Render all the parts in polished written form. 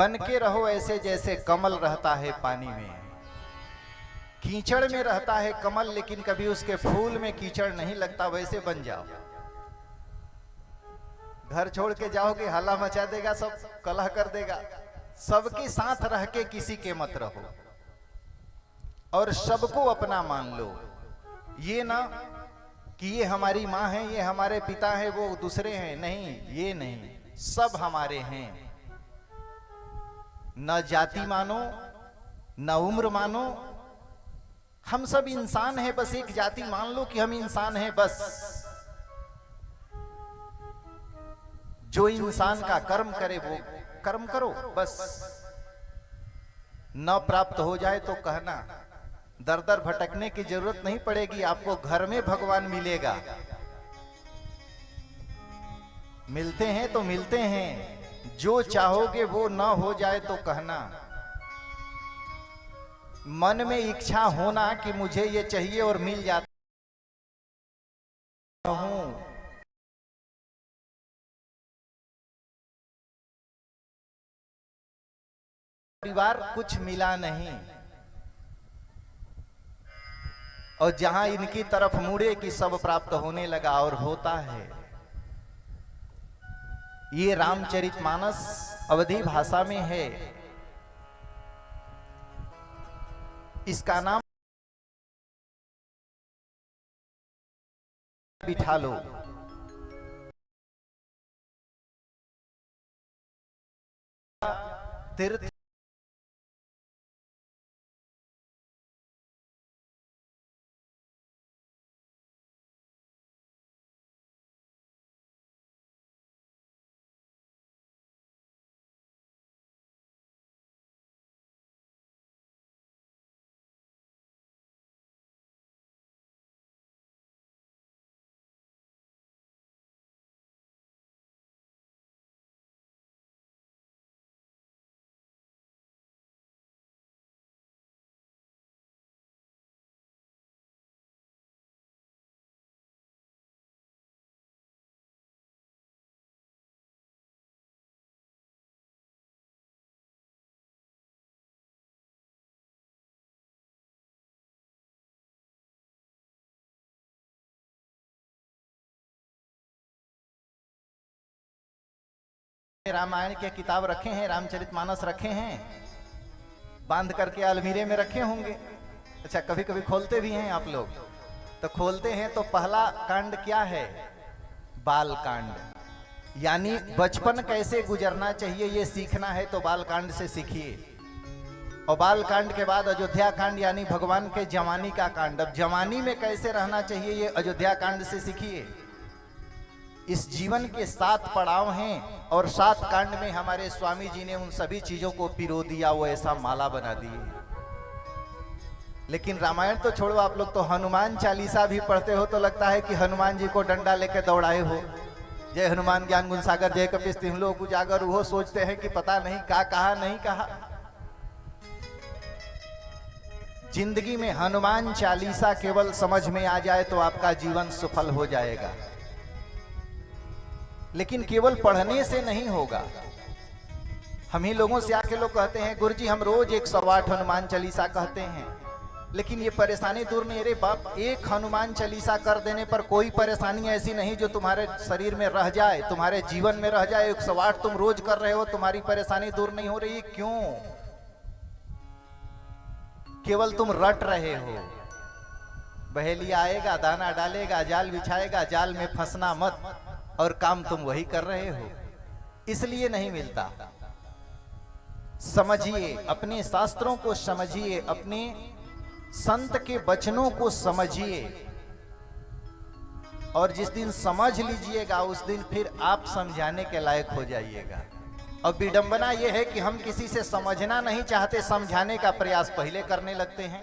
बन के रहो ऐसे जैसे कमल रहता है पानी में। कीचड़ में रहता है कमल, लेकिन कभी उसके फूल में कीचड़ नहीं लगता, वैसे बन जाओ। घर छोड़ के जाओगे हल्ला मचा देगा, सब कलह कर देगा। सबके साथ रह के किसी के मत रहो और सबको अपना मान लो। ये ना कि ये हमारी माँ है, ये हमारे पिता है, वो दूसरे हैं, नहीं, ये नहीं, सब हमारे हैं। न जाति मानो न उम्र मानो, हम सब इंसान हैं। बस एक जाति मान लो कि हम इंसान हैं बस। जो इंसान का कर्म करे वो कर्म करो बस। न प्राप्त हो जाए तो कहना, दर दर भटकने की जरूरत नहीं पड़ेगी, आपको घर में भगवान मिलेगा। मिलते हैं तो मिलते हैं, जो चाहोगे वो न हो जाए तो कहना। मन में इच्छा होना कि मुझे ये चाहिए और मिल जाता हूं। परिवार कुछ मिला नहीं, और जहां इनकी तरफ मुड़े कि सब प्राप्त होने लगा, और होता है। ये रामचरितमानस अवधी भाषा में है। इसका नाम बिठा लो। तीर्थ रामायण के किताब रखे हैं, रामचरितमानस रखे हैं, बांध करके अलमीरे में रखे होंगे। अच्छा, कभी कभी खोलते भी हैं आप लोग, तो खोलते हैं तो पहला कांड क्या है? बाल कांड। यानी बचपन कैसे गुजरना चाहिए ये सीखना है तो बाल कांड से सीखिए। और बाल कांड के बाद अयोध्या कांड, यानी भगवान के जवानी का कांड। अब जवानी में कैसे रहना चाहिए ये अयोध्या कांड से सीखिए। इस जीवन के 7 पड़ाव हैं, और 7 कांड में हमारे स्वामी जी ने उन सभी चीजों को पिरो दिया, वो ऐसा माला बना दिए। लेकिन रामायण तो छोड़ो, आप लोग तो हनुमान चालीसा भी पढ़ते हो तो लगता है कि हनुमान जी को डंडा लेकर दौड़ाए हो। जय हनुमान ज्ञान गुण सागर, जय कपीस तिहुँ लोक उजागर। वो सोचते हैं कि पता नहीं क्या कहा नहीं कहा। जिंदगी में हनुमान चालीसा केवल समझ में आ जाए तो आपका जीवन सफल हो जाएगा। लेकिन केवल पढ़ने से नहीं होगा। हम ही लोगों से आके लोग कहते हैं, गुरुजी हम रोज 108 हनुमान चालीसा कहते हैं, लेकिन ये परेशानी दूर नहीं। अरे बाप, एक हनुमान चालीसा कर देने पर कोई परेशानी ऐसी नहीं जो तुम्हारे शरीर में रह जाए, तुम्हारे जीवन में रह जाए। 108 तुम रोज कर रहे हो, तुम्हारी परेशानी दूर नहीं हो रही। क्यों? केवल तुम रट रहे हो। बहेलिया आएगा, दाना डालेगा, जाल बिछाएगा, जाल में फंसना मत, और काम तुम वही कर रहे हो, इसलिए नहीं मिलता। समझिए, अपने शास्त्रों को समझिए, अपने संत के वचनों को समझिए, और जिस दिन समझ लीजिएगा उस दिन फिर आप समझाने के लायक हो जाइएगा। और विडंबना यह है कि हम किसी से समझना नहीं चाहते, समझाने का प्रयास पहले करने लगते हैं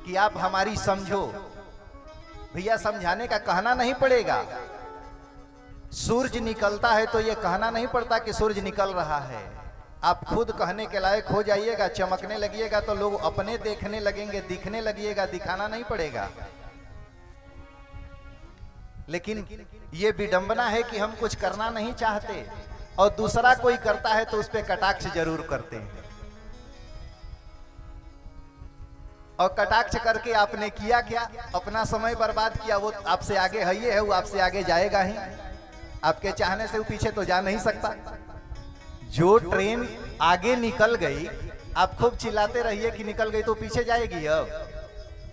कि आप हमारी समझो। भैया, समझाने का कहना नहीं पड़ेगा। सूरज निकलता है तो ये कहना नहीं पड़ता कि सूरज निकल रहा है। आप खुद कहने के लायक हो जाइएगा, चमकने लगिएगा तो लोग अपने देखने लगेंगे, दिखने लगिएगा, दिखाना नहीं पड़ेगा। लेकिन ये विडंबना है कि हम कुछ करना नहीं चाहते और दूसरा कोई करता है तो उस पर कटाक्ष जरूर करते हैं। और कटाक्ष करके आपने किया क्या? अपना समय बर्बाद किया। वो आपसे आगे है, ये है, वो आपसे आगे जाएगा ही। आपके चाहने से वो पीछे तो जा नहीं सकता। जो ट्रेन आगे निकल गई, आप खूब चिल्लाते रहिए कि निकल गई, तो पीछे जाएगी। अब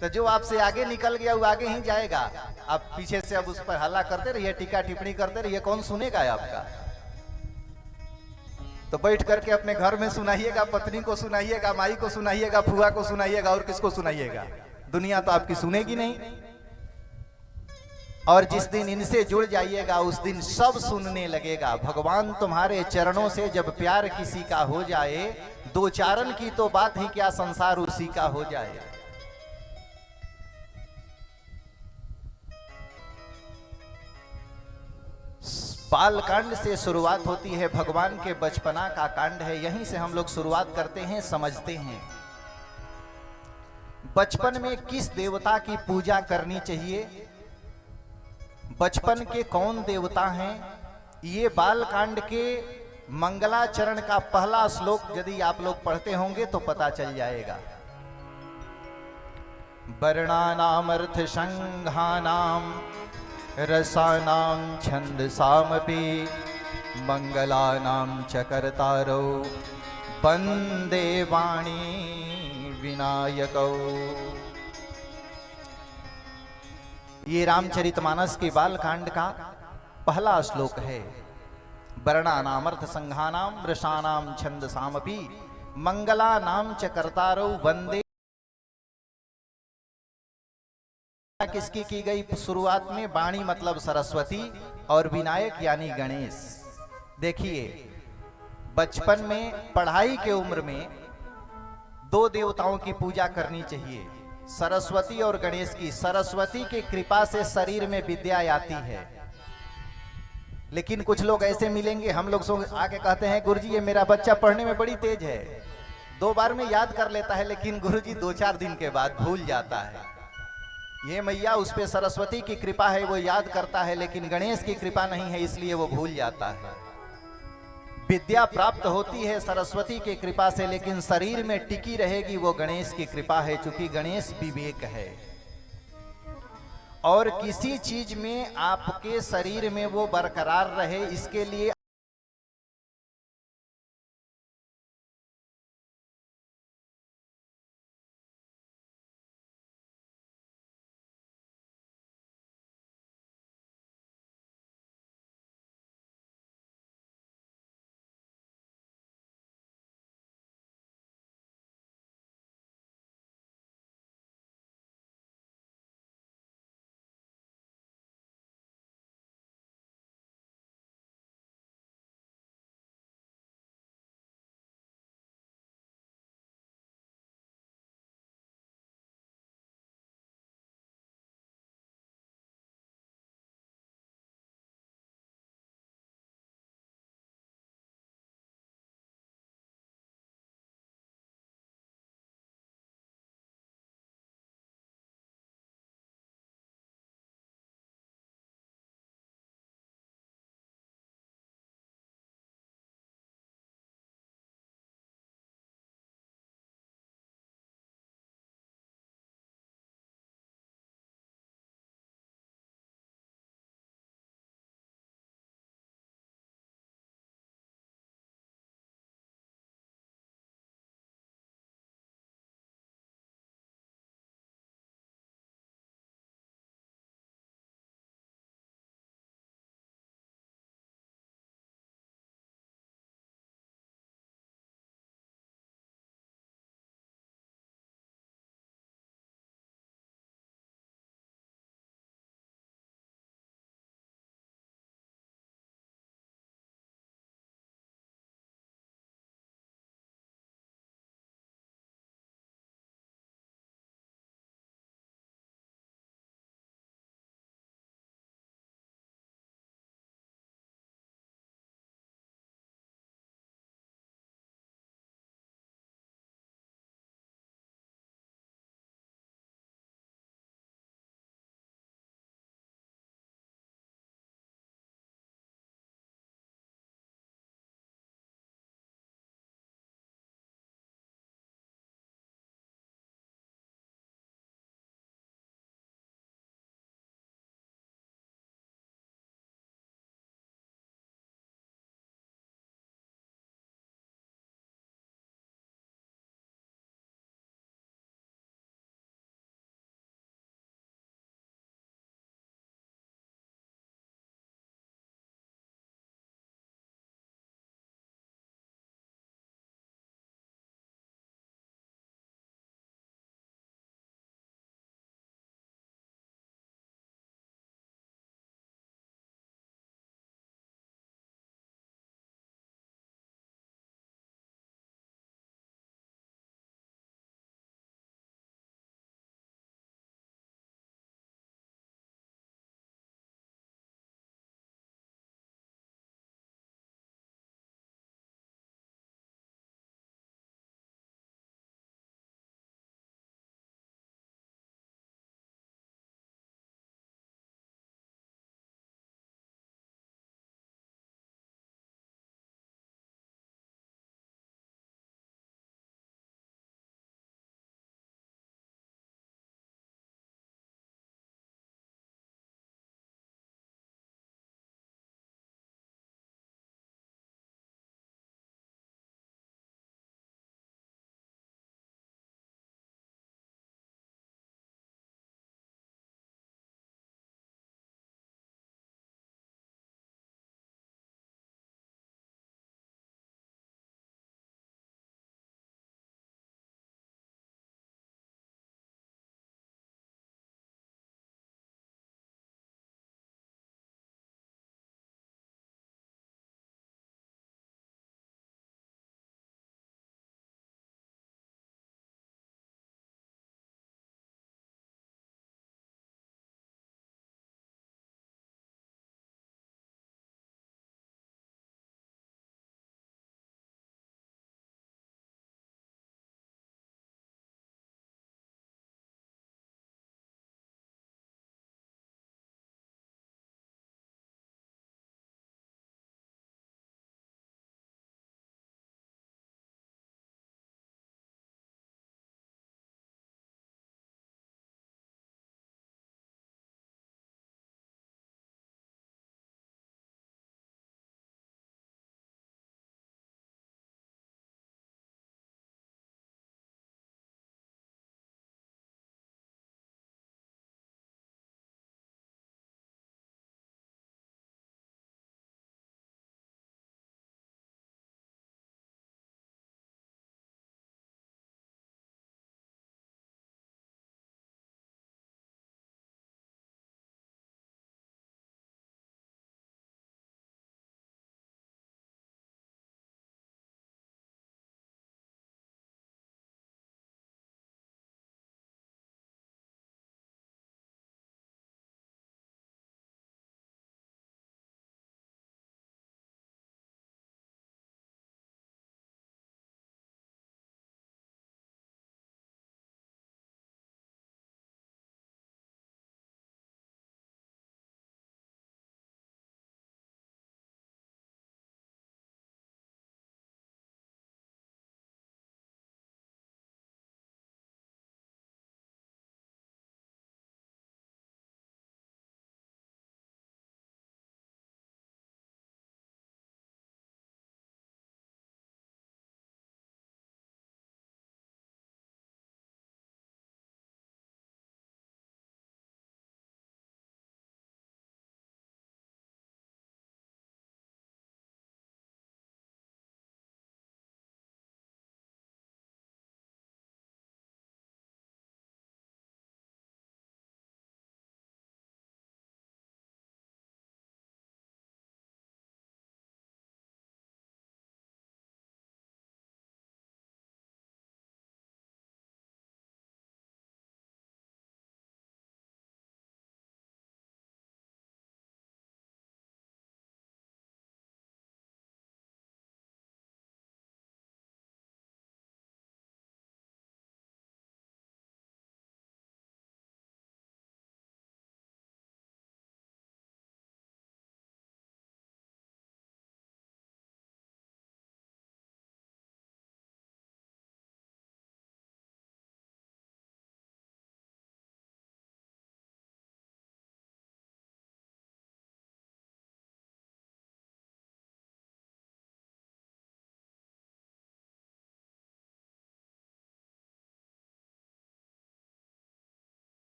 तो जो आपसे आगे निकल गया वो आगे ही जाएगा। आप पीछे से अब उस पर हल्ला करते रहिए, टीका टिप्पणी करते रहिए, कौन सुनेगा आपका? तो बैठ करके अपने घर में सुनाइएगा, पत्नी को सुनाइएगा, माई को सुनाइएगा, फुआ को सुनाइएगा, और किसको सुनाइएगा? दुनिया तो आपकी सुनेगी नहीं। और जिस दिन इनसे जुड़ जाइएगा उस दिन सब सुनने लगेगा। भगवान तुम्हारे चरणों से जब प्यार किसी का हो जाए, दो चारण की तो बात ही क्या, संसार उसी का हो जाए। बाल कांड से शुरुआत होती है, भगवान के बचपना का कांड है। यहीं से हम लोग शुरुआत करते हैं, समझते हैं बचपन में किस देवता की पूजा करनी चाहिए, बचपन के कौन देवता हैं। ये बाल कांड के मंगलाचरण का पहला श्लोक यदि आप लोग पढ़ते होंगे तो पता चल जाएगा। वर्णानामर्थ संघानाम रसानां छंदसामपि मंगलानां च कर्तारौ वंदे वाणी विनायकौ। ये रामचरितमानस के बालकांड का पहला श्लोक है। वर्णानामर्थ संघानाम रसानां छंदसामपि मंगलानां च कर्तारौ वंदे। किसकी की गई शुरुआत में? वाणी मतलब सरस्वती, और विनायक यानी गणेश। देखिए, बचपन में पढ़ाई के उम्र में दो देवताओं की पूजा करनी चाहिए, सरस्वती और गणेश की। सरस्वती की कृपा से शरीर में विद्या आती है। लेकिन कुछ लोग ऐसे मिलेंगे, हम लोग आके कहते हैं गुरुजी ये मेरा बच्चा पढ़ने में बड़ी तेज है, 2 बार में याद कर लेता है, लेकिन गुरुजी 2-4 दिन के बाद भूल जाता है। ये मैया उस पे सरस्वती की कृपा है, वो याद करता है, लेकिन गणेश की कृपा नहीं है, इसलिए वो भूल जाता है। विद्या प्राप्त होती है सरस्वती की कृपा से, लेकिन शरीर में टिकी रहेगी वो गणेश की कृपा है, क्योंकि गणेश विवेक है। और किसी चीज में आपके शरीर में वो बरकरार रहे, इसके लिए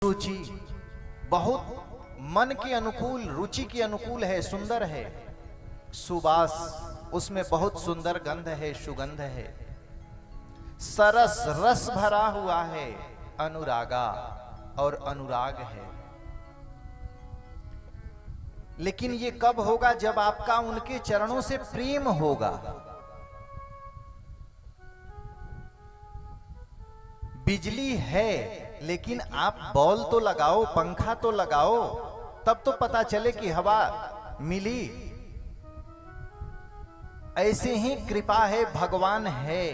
रुचि बहुत मन के अनुकूल, रुचि के अनुकूल है, सुंदर है। सुबास, उसमें बहुत सुंदर गंध है, सुगंध है। सरस, रस भरा हुआ है। अनुरागा, और अनुराग है। लेकिन ये कब होगा? जब आपका उनके चरणों से प्रेम होगा। बिजली है, लेकिन आप बॉल तो लगाओ, पंखा तो लगाओ, तब तो पता चले कि हवा मिली। ऐसे ही कृपा है, भगवान है।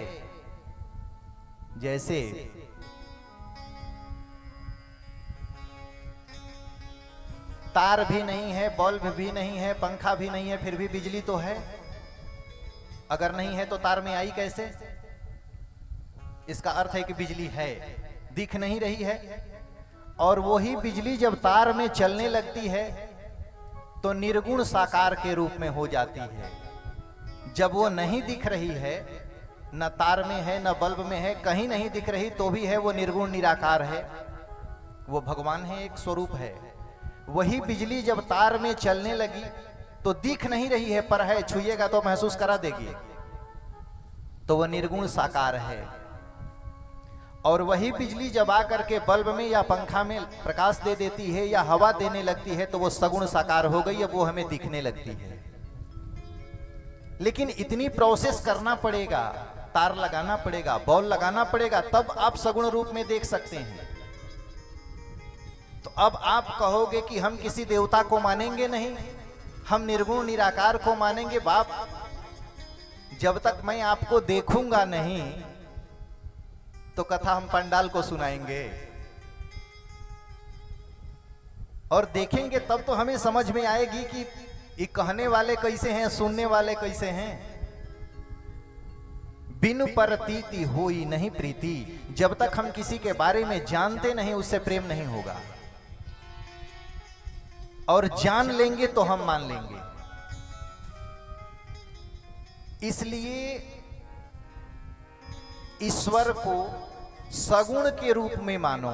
जैसे तार भी नहीं है, बल्ब भी नहीं है, पंखा भी नहीं है, फिर भी बिजली तो है। अगर नहीं है तो तार में आई कैसे? इसका अर्थ है कि बिजली है, दिख नहीं रही है। और वही बिजली जब तार में चलने लगती है तो निर्गुण साकार के रूप में हो जाती है। जब वो नहीं दिख रही है, न तार में है न बल्ब में है, कहीं नहीं दिख रही, तो भी है वो निर्गुण निराकार है। वो भगवान है, एक स्वरूप है। वही बिजली जब तार में चलने लगी तो दिख नहीं रही है, पर है, छुइएगा तो महसूस करा देगी, तो वह निर्गुण साकार है। और वही बिजली जब आकर के बल्ब में या पंखा में प्रकाश दे देती है या हवा देने लगती है तो वो सगुण साकार हो गई, अब वो हमें दिखने लगती है। लेकिन इतनी प्रोसेस करना पड़ेगा, तार लगाना पड़ेगा, बॉल लगाना पड़ेगा, तब आप सगुण रूप में देख सकते हैं। तो अब आप कहोगे कि हम किसी देवता को मानेंगे नहीं, हम निर्गुण निराकार को मानेंगे। बाप, जब तक मैं आपको देखूंगा नहीं तो कथा हम पंडाल को सुनाएंगे, और देखेंगे तब तो हमें समझ में आएगी कि ये कहने वाले कैसे हैं, सुनने वाले कैसे हैं। बिनु परतीति होई नहीं प्रीति। जब तक हम किसी के बारे में जानते नहीं, उससे प्रेम नहीं होगा। और जान लेंगे तो हम मान लेंगे। इसलिए ईश्वर को सगुण के रूप में मानो।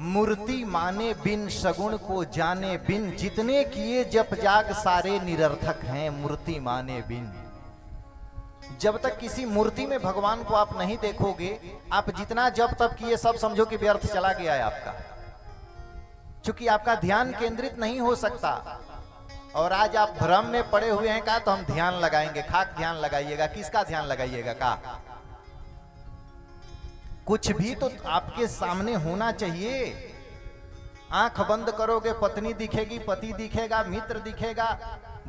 मूर्ति माने बिन सगुण को जाने बिन, जितने किए जप जाग सारे निरर्थक हैं। मूर्ति माने बिन, जब तक किसी मूर्ति में भगवान को आप नहीं देखोगे, आप जितना जप तप किए सब समझो कि व्यर्थ चला गया है आपका, क्योंकि आपका ध्यान केंद्रित नहीं हो सकता। और आज आप भ्रम में पड़े हुए हैं। कहा तो हम ध्यान लगाएंगे, खाक ध्यान लगाइएगा, किसका ध्यान लगाइएगा? का कुछ भी तो आपके सामने होना चाहिए। आंख बंद करोगे, पत्नी दिखेगी, पति दिखेगा, मित्र दिखेगा,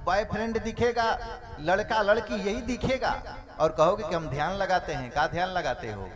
बॉयफ्रेंड दिखेगा, लड़का लड़की, यही दिखेगा, और कहोगे कि हम ध्यान लगाते हैं। का ध्यान लगाते हो?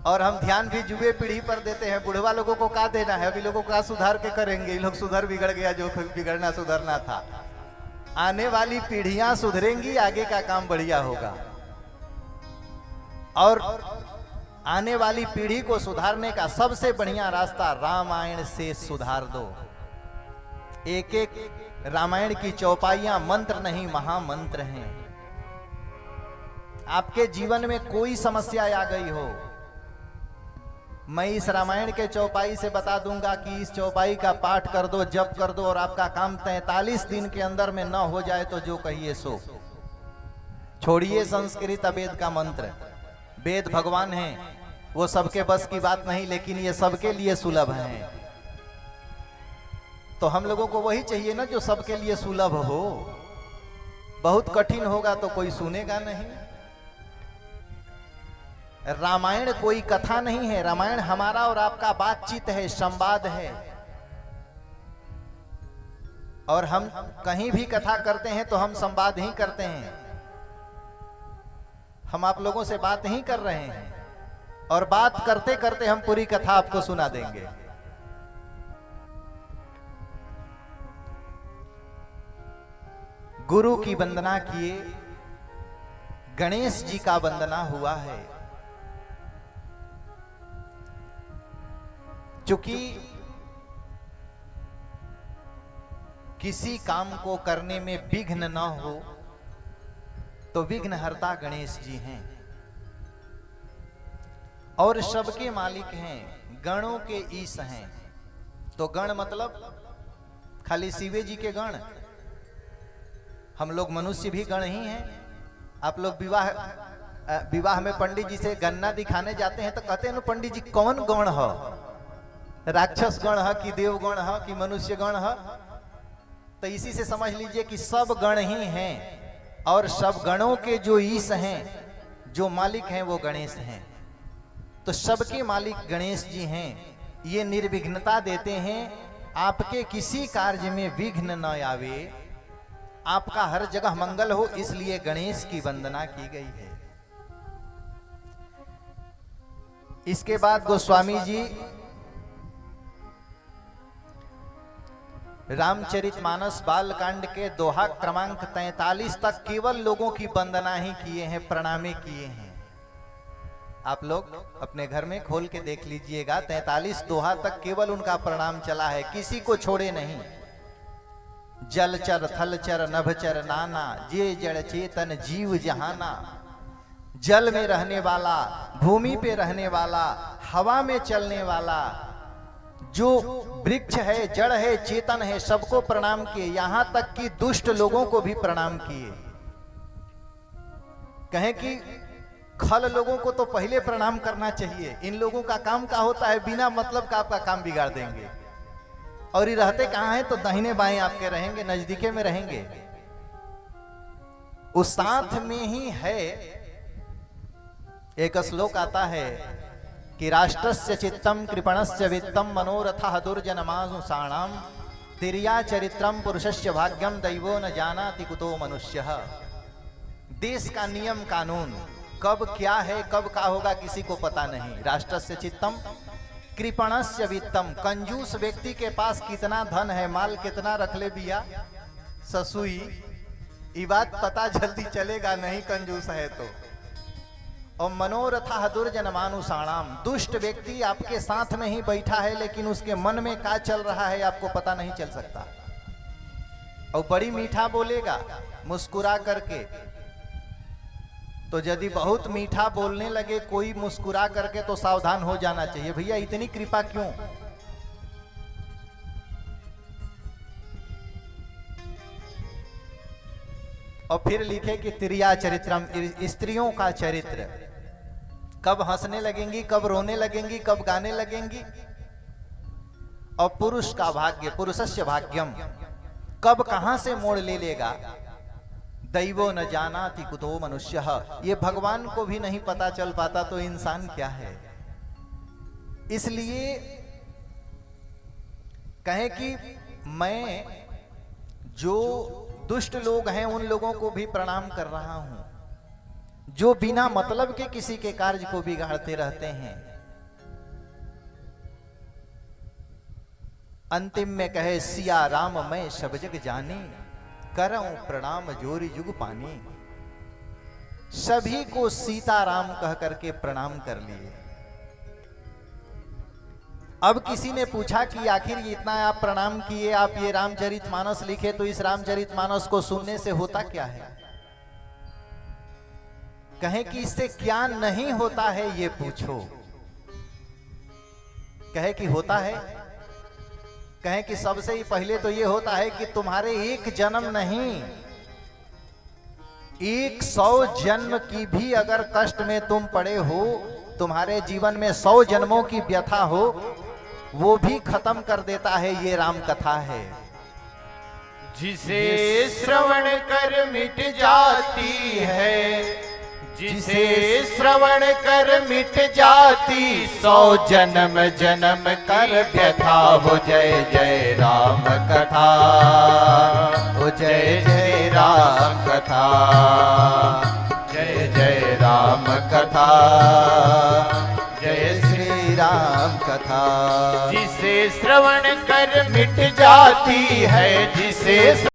और हम ध्यान भी जुए पीढ़ी पर देते हैं। बुढ़वा लोगों को क्या देना है, अभी लोगों को क्या सुधार के करेंगे, ये लोग सुधर बिगड़ गया जो बिगड़ना सुधरना था। आने वाली पीढ़ियां सुधरेंगी, आगे का काम बढ़िया होगा। और आने वाली पीढ़ी को सुधारने का सबसे बढ़िया रास्ता रामायण से सुधार दो। एक एक रामायण की चौपाइयां मंत्र नहीं महामंत्र हैं। आपके जीवन में कोई समस्या आ गई हो, मैं इस रामायण के चौपाई से बता दूंगा कि इस चौपाई का पाठ कर दो, जप कर दो, और आपका काम 43 दिन के अंदर में न हो जाए तो जो कहिए सो। छोड़िए संस्कृत वेद का मंत्र, वेद भगवान हैं, वो सबके बस की बात नहीं, लेकिन ये सबके लिए सुलभ है। तो हम लोगों को वही चाहिए ना जो सबके लिए सुलभ हो। बहुत कठिन होगा तो कोई सुनेगा नहीं। रामायण कोई कथा नहीं है, रामायण हमारा और आपका बातचीत है, संवाद है। और हम कहीं भी कथा करते हैं तो हम संवाद ही करते हैं। हम आप लोगों से बात ही कर रहे हैं, और बात करते करते हम पूरी कथा आपको सुना देंगे। गुरु की वंदना किए, गणेश जी का वंदना हुआ है। क्योंकि किसी काम को करने में विघ्न न हो तो विघ्नहर्ता गणेश जी हैं, और सबके मालिक हैं, गणों के ईश हैं। तो गण मतलब खाली शिवे जी के गण, हम लोग मनुष्य भी गण ही हैं। आप लोग विवाह में पंडित जी से गन्ना दिखाने जाते हैं तो कहते हैं ना पंडित जी कौन गण है, राक्षस गण है कि देव गण है कि मनुष्य गण है। तो इसी से समझ लीजिए कि सब गण ही हैं, और सब गणों के जो ईश हैं, जो मालिक हैं, वो गणेश हैं। तो सबके मालिक गणेश जी हैं। ये निर्विघ्नता देते हैं, आपके किसी कार्य में विघ्न न आवे, आपका हर जगह मंगल हो, इसलिए गणेश की वंदना की गई है। इसके बाद गोस्वामी जी रामचरितमानस बालकांड के दोहा क्रमांक 43 तक केवल लोगों की वंदना ही किए हैं, प्रणामे किए हैं। आप लोग अपने घर में खोल के देख लीजिएगा, 43 दोहा तक केवल उनका प्रणाम चला है, किसी को छोड़े नहीं। जलचर थलचर नभचर नाना, जे जड़ चेतन जीव जहाना। जल में रहने वाला, भूमि पे रहने वाला, हवा में चलने वाला, जो वृक्ष है, जड़ है, चेतन है, सबको प्रणाम किए। यहां तक कि दुष्ट लोगों को भी प्रणाम किए। कहें कि खल लोगों को तो पहले प्रणाम करना चाहिए, इन लोगों का काम क्या होता है, बिना मतलब का आपका काम बिगाड़ देंगे। और ये रहते कहां हैं, तो दाहिने बाएं आपके रहेंगे, नजदीके में रहेंगे। उस साथ में ही है। एक श्लोक आता है कि राष्ट्रस्य चित्तम कृपणस्य वित्तम मनोरथः दुर्जनमानुषाणाम तिर्या चरित्रम पुरुषस्य भाग्यम दैवो न जानाति कुतो मनुष्यः। देश का नियम कानून कब क्या है, कब क्या होगा, किसी को पता नहीं। राष्ट्रस्य चित्तम कृपणस्य वित्तम, कंजूस व्यक्ति के पास कितना धन है, माल कितना रख ले बिया ससुई, ये बात पता जल्दी चलेगा नहीं कंजूस है तो। और मनोरथा दुर्जनमानुषाणाम, दुष्ट व्यक्ति आपके साथ में ही बैठा है, लेकिन उसके मन में क्या चल रहा है आपको पता नहीं चल सकता। और बड़ी मीठा बोलेगा मुस्कुरा करके, तो यदि बहुत मीठा बोलने लगे कोई मुस्कुरा करके तो सावधान हो जाना चाहिए, भैया इतनी कृपा क्यों। और फिर लिखे कि तिर्या चरित्रम, स्त्रियों का चरित्र, कब हंसने लगेंगी, कब रोने लगेंगी, कब गाने लगेंगी। और पुरुष का भाग्य, पुरुषस्य भाग्यम, कब कहां से मोड़ ले लेगा। दैवो न जानाति कुतो मनुष्यः, ये भगवान को भी नहीं पता चल पाता तो इंसान क्या है। इसलिए कहें कि मैं जो दुष्ट लोग हैं उन लोगों को भी प्रणाम कर रहा हूं, जो बिना मतलब के किसी के कार्य को बिगाड़ते रहते हैं। अंतिम में कहे सिया राम मैं सब जग जानी, करऊं प्रणाम जोरी जुग पानी। सभी को सीताराम कह करके प्रणाम कर लिए। अब किसी ने पूछा कि आखिर ये इतना आप प्रणाम किए, आप ये रामचरितमानस लिखे, तो इस रामचरितमानस को सुनने से होता क्या है? कहें कि इससे क्या नहीं होता है ये पूछो। कहे कि होता है। कहें कि सबसे ही पहले तो ये होता है कि तुम्हारे एक जन्म नहीं, 100 जन्म की भी अगर कष्ट में तुम पड़े हो, तुम्हारे जीवन में 100 जन्मों की व्यथा हो, वो भी खत्म कर देता है ये राम कथा है। जिसे श्रवण कर मिट जाती है, जिसे श्रवण कर मिट जाती, 100 जन्म जन्म कर व्यथा हो। जय जय राम कथा, हो जय जय राम कथा, जय जय राम कथा, जय श्री राम कथा। जिसे श्रवण कर मिट जाती है, जिसे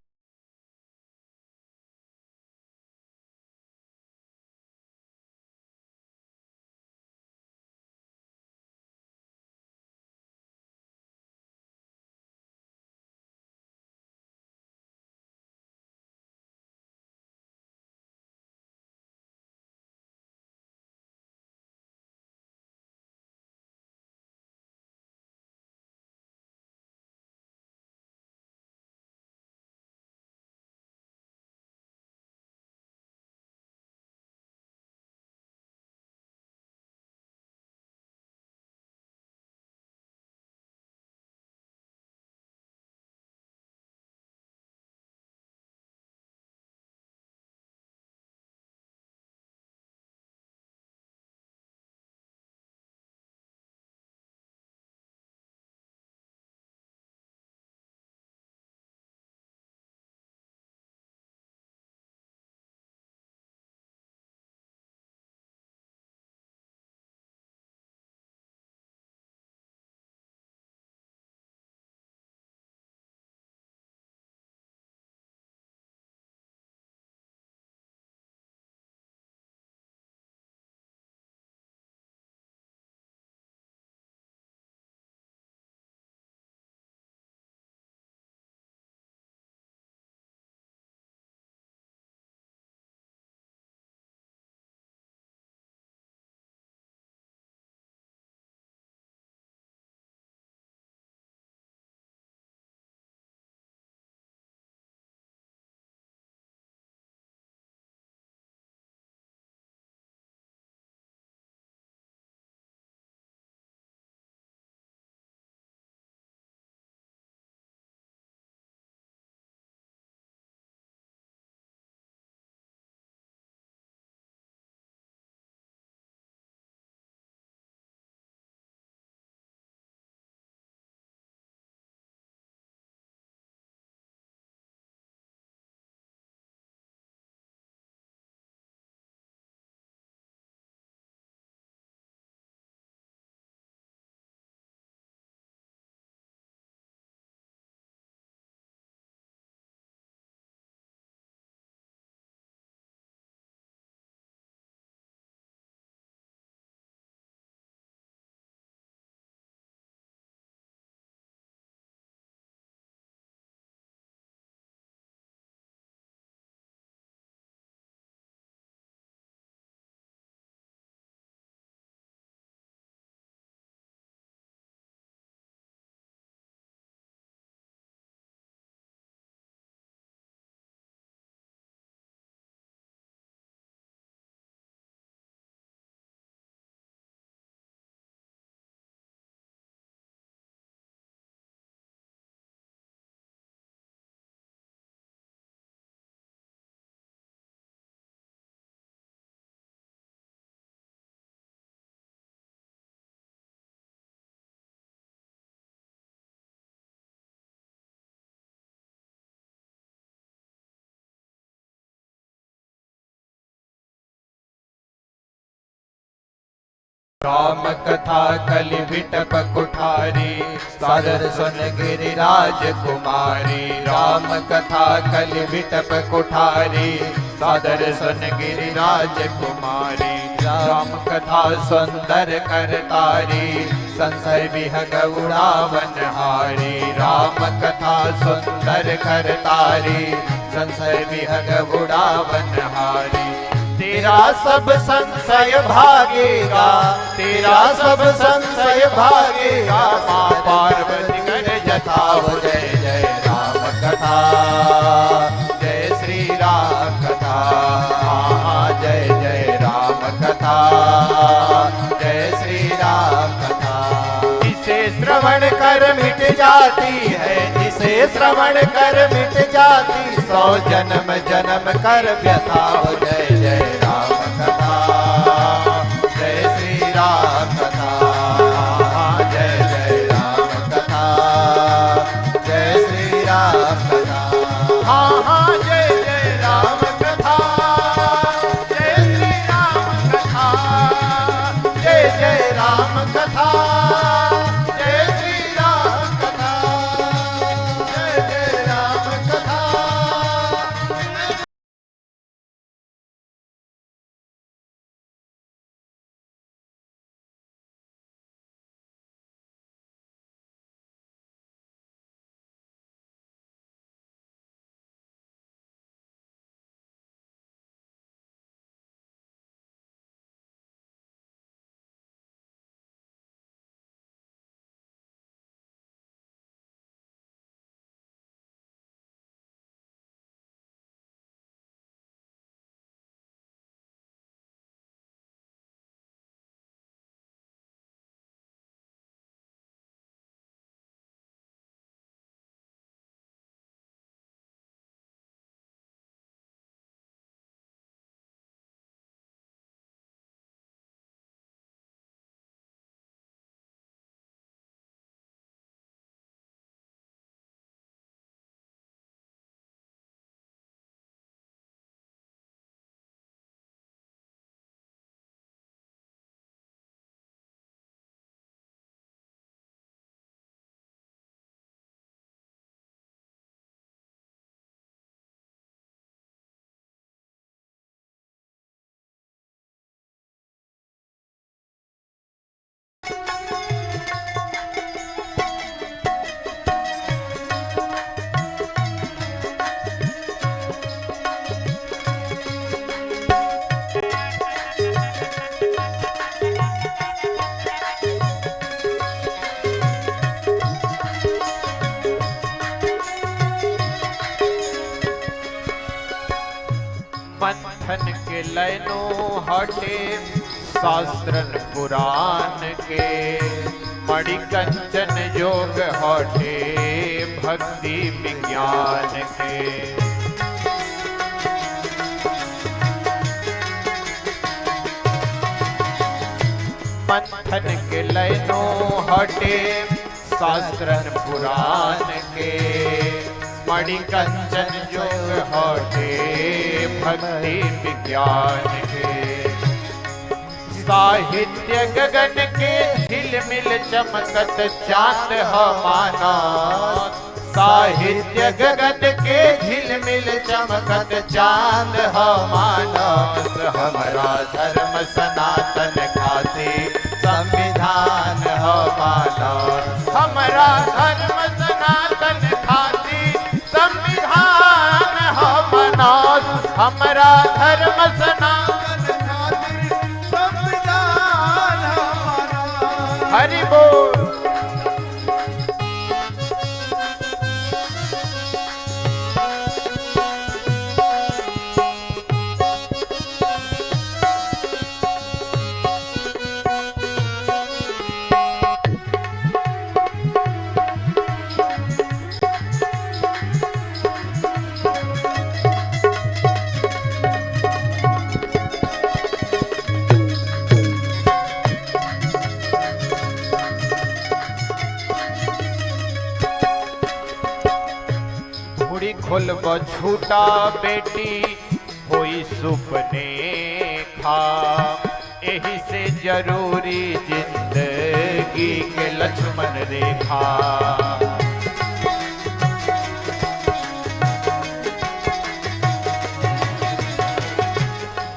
राम कथा कलि बिटप कुठारी, सादर सुन गिरिराज कुमारी। राम कथा कलि बिटप कुठारी, सादर सुन गिरिराज कुमारी। राम कथा सुंदर करतारी, संशय विहग उड़ावन हारी। राम कथा सुंदर करतारी, संशय विहग उड़ावन हारी। तेरा सब संशय भागेगा, तेरा सब संशय भागेगा। माँ पार्वती कर जताओ जय जय राम कथा, जय श्री राम कथा। जय जय राम कथा, जय श्री राम कथा। जिसे श्रवण कर मिट जाती है, जिसे श्रवण कर मिट जाती, 100 जन्म जन्म कर व्यथा हो। जय जय राम कथा, जय श्री राम कथा। जय जय राम कथा, जय श्री राम कथा। हाँ हाँ जय जय राम कथा, जय श्री राम कथा। जय जय राम कथा, जय श्री राम कथा। जय जय राम कथा। मंथन के लयनों हटे, शास्त्रन पुराण के। मणिकंचन योग हटे, भक्ति विज्ञान के। मंथन के लयनों हटे, शास्त्रन पुराण के। मणिकंचन योग हटे, भक्ति विज्ञान के। साहित्य गगन के झिलमिल चमकत चांद ह माना। साहित्य गगन के झिलमिल चमकत चांद ह मानस। हमारा धर्म सनातन खाते संविधान ह मानस। हमारा धर्म सनातन खाते संविधान ह मानस। हमारा धर्म सनातन खाते संविधान ह मानस। हरि बोल। खोलब झूठा बेटी होई सुपने खा। यही से जरूरी जिंदगी के लक्ष्मण रेखा।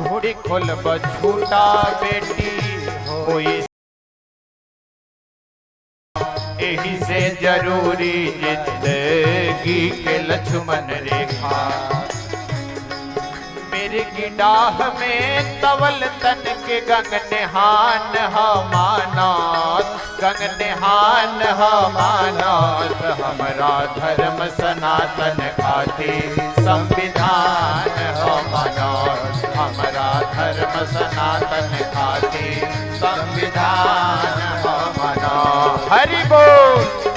घोड़ी खोल बछूटा बेटी होई, यही से जरूरी जिंदगी के लक्ष्मण रेखा। मेरे की डाह में तवल तन के गंग निहान मानस, गंग निहान मानस। हमारा धर्म सनातन खाती संविधान मानस, हमारा धर्म सनातन खाती संविधान मानस। हरि बोल।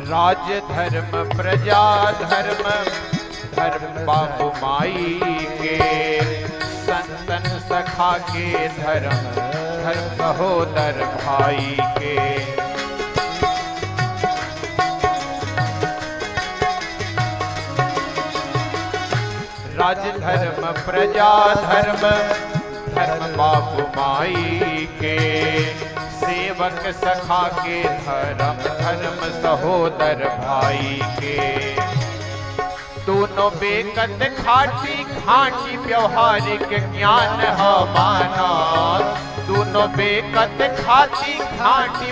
राज धर्म प्रजा धर्म, धर्म बाबू माई के, संतन सखा के धर्म, धर्म सहोदर भाई के। राज धर्म प्रजा धर्म, धर्म बाबू माई के, सेवक सखा के धर्म, धर्म सहोदर भाई के। दोनों बेकत खाटी खाटी व्यवहारिक ज्ञान माना, दोनों बेकत खाटी खाटी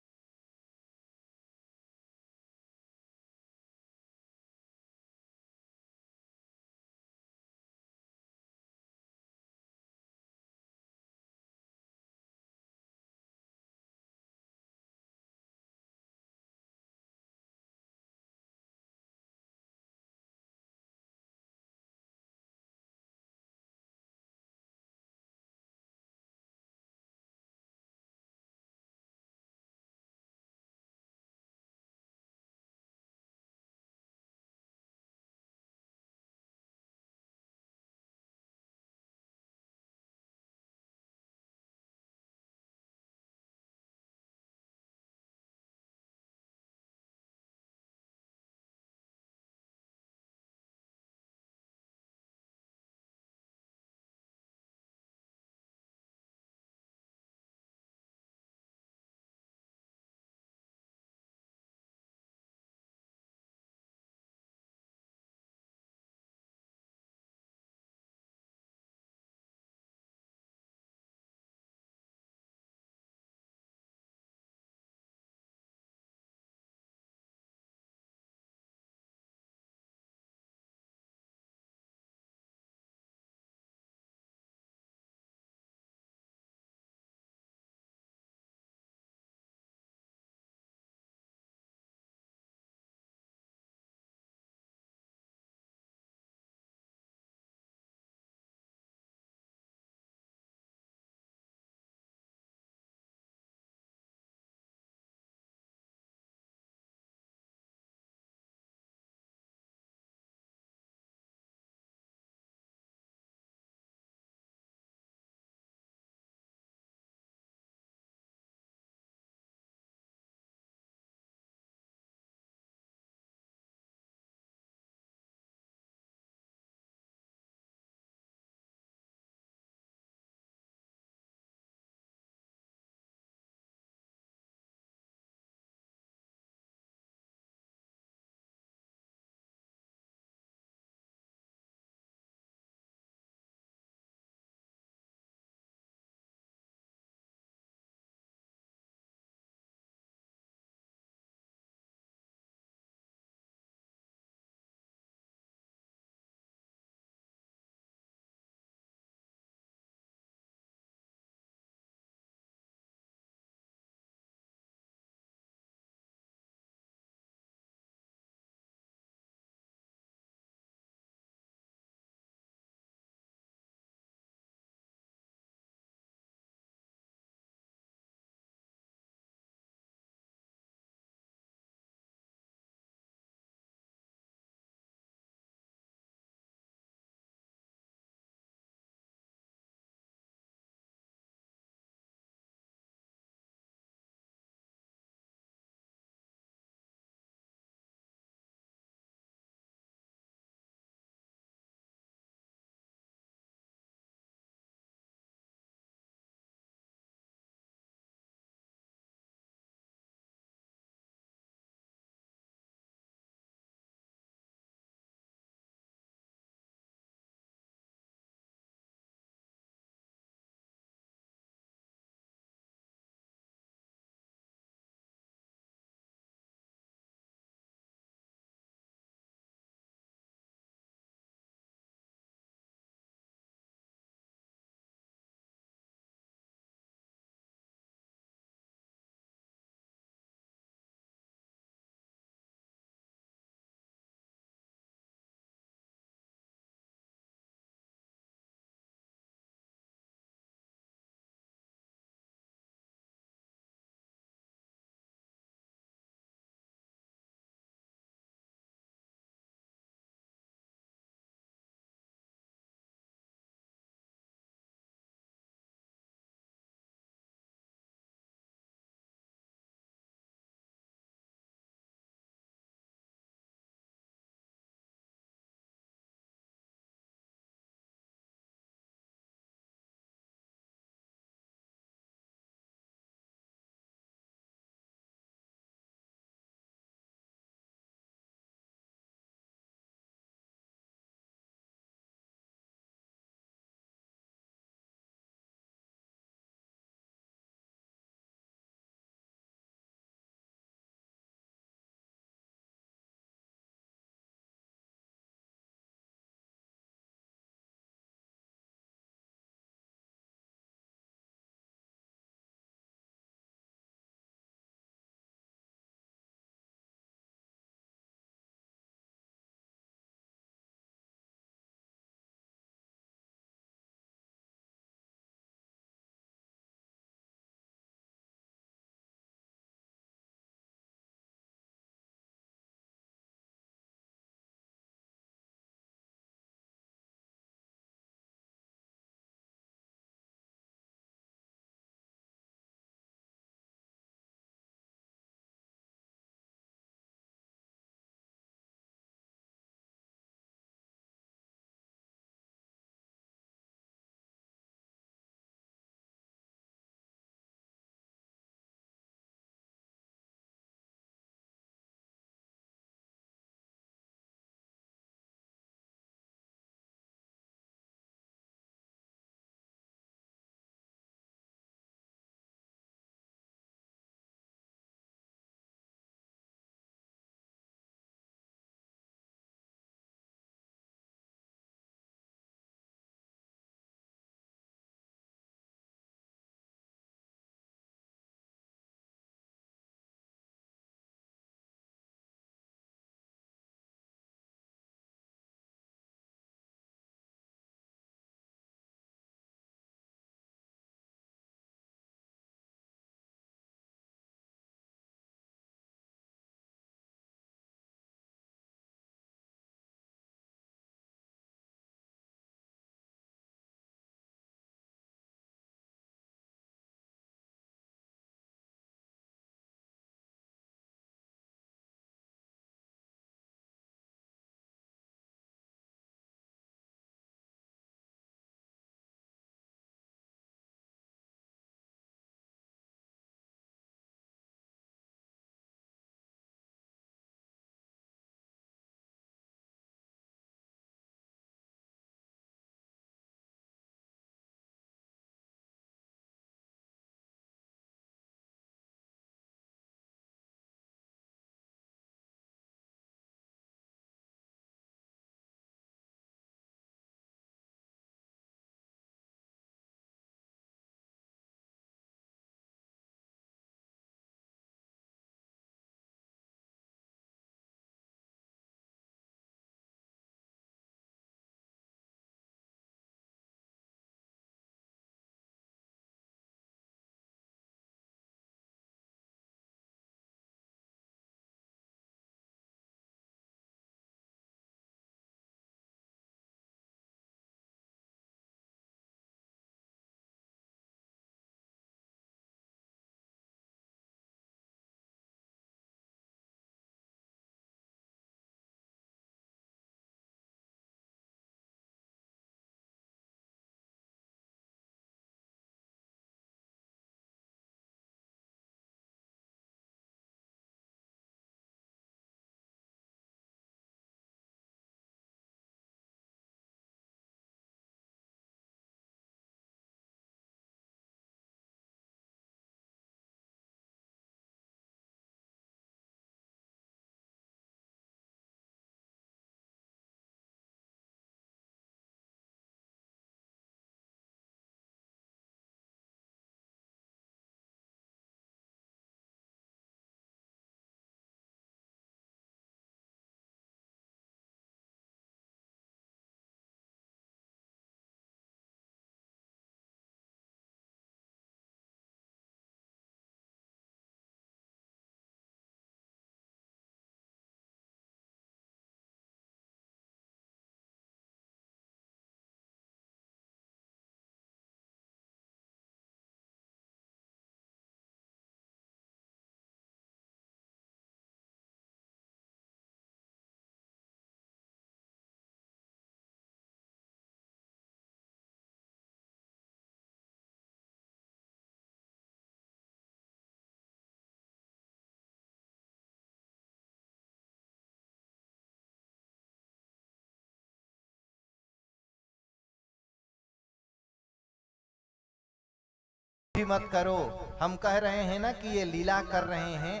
भी मत करो। हम कह रहे हैं ना कि ये लीला कर रहे हैं,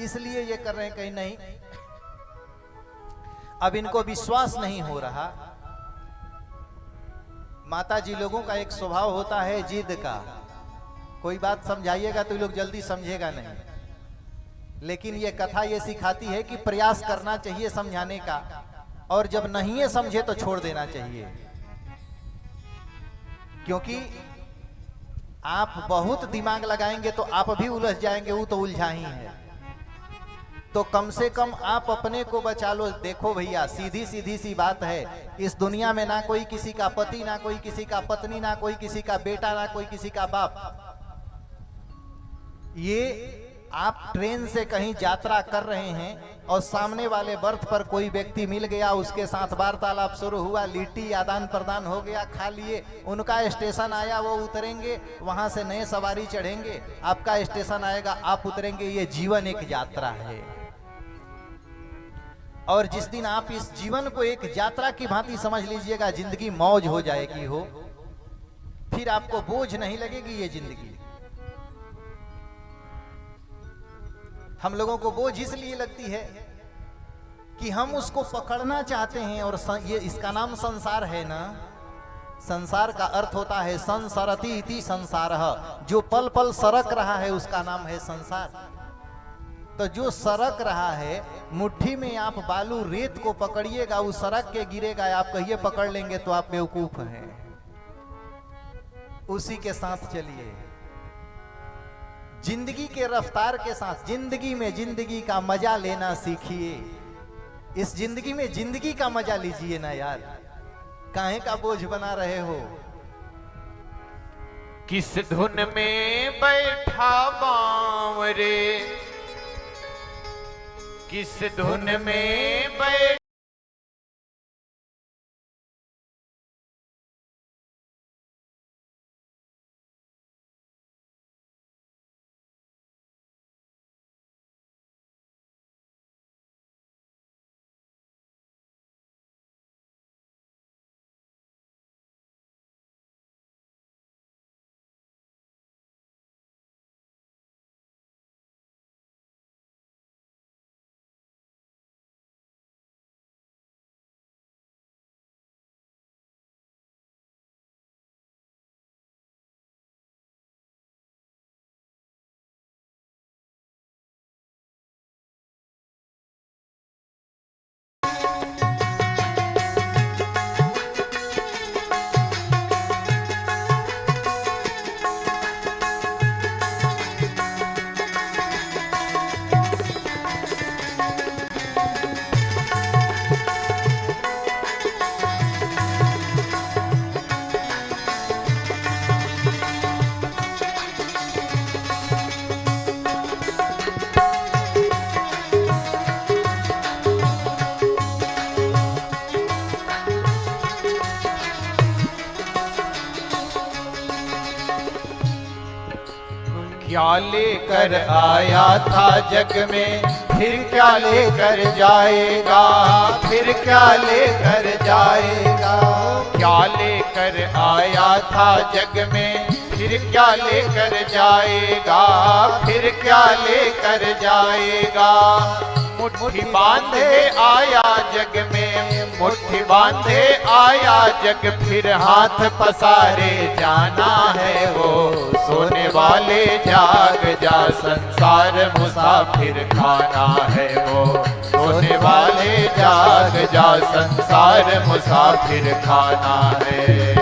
इसलिए ये कर रहे हैं, कहीं नहीं। अब इनको विश्वास नहीं हो रहा। माता जी लोगों का एक स्वभाव होता है जिद का। कोई बात समझाइएगा तो ये लोग जल्दी समझेगा नहीं, लेकिन ये कथा ये सिखाती है कि प्रयास करना चाहिए समझाने का, और जब नहीं है समझे तो छोड़ देना चाहिए। क्योंकि आप बहुत दिमाग लगाएंगे तो आप भी उलझ जाएंगे, वो तो उलझा ही है। तो कम से कम आप अपने को बचा लो। देखो भैया, सीधी सीधी सी बात है, इस दुनिया में ना कोई किसी का पति, ना कोई किसी का पत्नी, ना कोई किसी का बेटा, ना कोई किसी का बाप। ये आप ट्रेन से कहीं यात्रा कर रहे हैं और सामने वाले बर्थ पर कोई व्यक्ति मिल गया, उसके साथ वार्तालाप शुरू हुआ, लिट्टी आदान प्रदान हो गया, खा लिए, उनका स्टेशन आया, वो उतरेंगे, वहां से नए सवारी चढ़ेंगे, आपका स्टेशन आएगा, आप उतरेंगे। ये जीवन एक यात्रा है, और जिस दिन आप इस जीवन को एक यात्रा की भांति समझ लीजिएगा, जिंदगी मौज हो जाएगी हो, फिर आपको बोझ नहीं लगेगी ये जिंदगी। हम लोगों को बोझ इसलिए लगती है कि हम उसको पकड़ना चाहते हैं, और ये इसका नाम संसार है ना। संसार का अर्थ होता है संसरति इति संसारः, जो पल पल सरक रहा है उसका नाम है संसार। तो जो सरक रहा है, मुट्ठी में आप बालू रेत को पकड़िएगा, वो सरक के गिरेगा, आप कहिए पकड़ लेंगे तो आप बेवकूफ हैं। उसी के साथ चलिए, जिंदगी के रफ्तार के साथ। जिंदगी में जिंदगी का मजा लेना सीखिए। इस जिंदगी में जिंदगी का मजा लीजिए ना यार, काहे का बोझ बना रहे हो। किस धुन में बैठा बावरे, किस धुन में बैठ क्या लेकर आया था जग में, फिर क्या लेकर जाएगा, फिर क्या लेकर जाएगा। क्या लेकर आया था जग में, फिर क्या लेकर जाएगा, फिर क्या लेकर जाएगा। मुट्ठी बांधे आया जग में, मुट्ठी बांधे आया जग, फिर हाथ पसारे जाना है वो। सोने वाले जाग जा, संसार मुसाफिर खाना है वो। सोने वाले जाग जा, संसार मुसाफिर खाना है।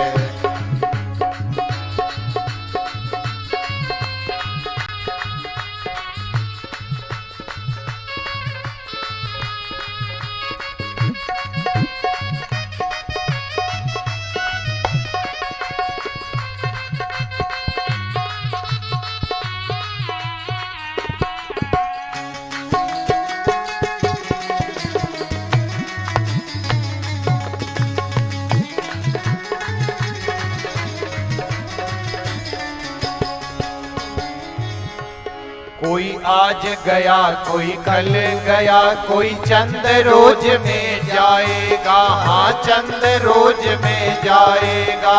कोई आज गया, कोई कल गया, कोई चंद रोज में जाएगा। हाँ, चंद रोज में जाएगा।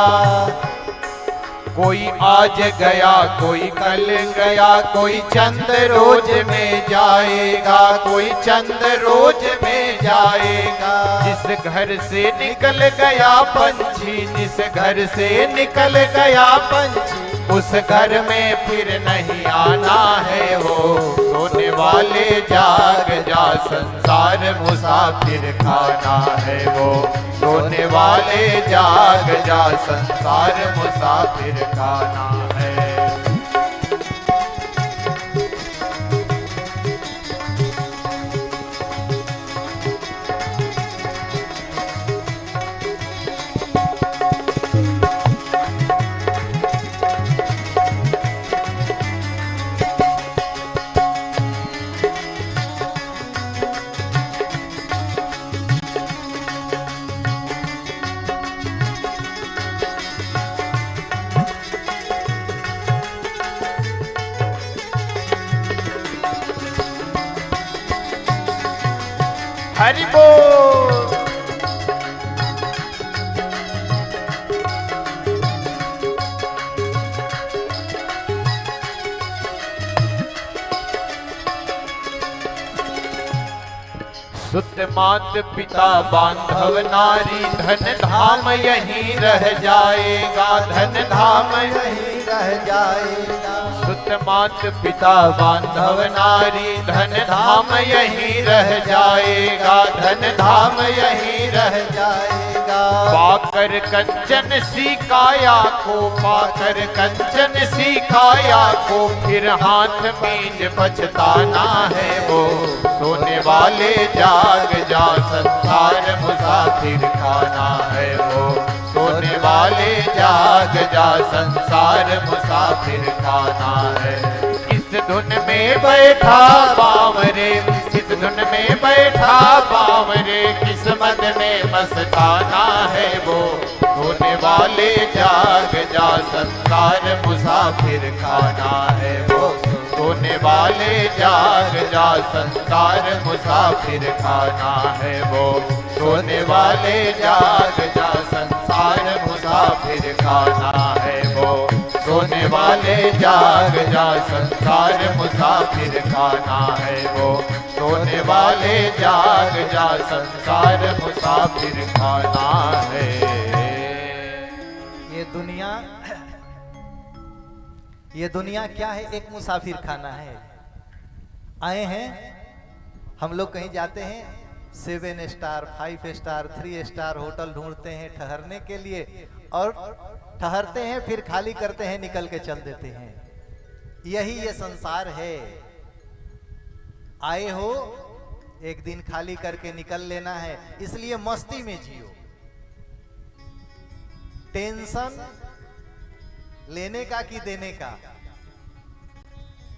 कोई आज गया कोई कल गया, कोई चंद रोज में जाएगा, कोई चंद रोज में जाएगा। जिस घर से निकल गया पंछी, जिस घर से निकल गया पंछी, उस घर में फिर नहीं आना है वो। सोने वाले जाग जा, संसार मुसाफिर खाना है वो। सोने वाले जाग जा, संसार मुसाफिर खाना है। हरि बोल। सुत मात पिता बांधव नारी, धन धाम यहीं रह जाएगा, धन धाम यहीं रह जाएगा। सुत मात पिता बांधव नारी, धन धाम यहीं रह जाएगा, धन धाम यहीं रह जाएगा। पाकर कंचन सी काया को, पाकर कंचन सी काया को, फिर हाथ मींज पछताना है वो। सोने वाले जाग जा, संसार मुसाफिर खाना है वो। सोने वाले जाग जा, संसार मुसाफिर खाना है। किस धुन में बैठा बावरे, किस धुन में बैठा बावरे, किस्मत में मस्ताना है वो। सोने वाले जाग जा, संसार मुसाफिर खाना है वो। सोने वाले जाग जा, संसार मुसाफिर खाना है वो। सोने वाले जाग जा, संसार मुसाफिर खाना है वो। सोने वाले जाग जा, संसार मुसाफिर खाना है वो। सोने वाले जाग जा, संसार मुसाफिर खाना है। ये दुनिया क्या है? एक मुसाफिर खाना है। आए हैं हम लोग, कहीं जाते हैं 7 स्टार 5 स्टार 3 स्टार होटल ढूंढते हैं ठहरने के लिए, और ठहरते हैं फिर खाली करते हैं, निकल के चल देते हैं। यही ये संसार है। आए हो एक दिन खाली करके निकल लेना है, इसलिए मस्ती में जियो। टेंशन लेने का कि देने का?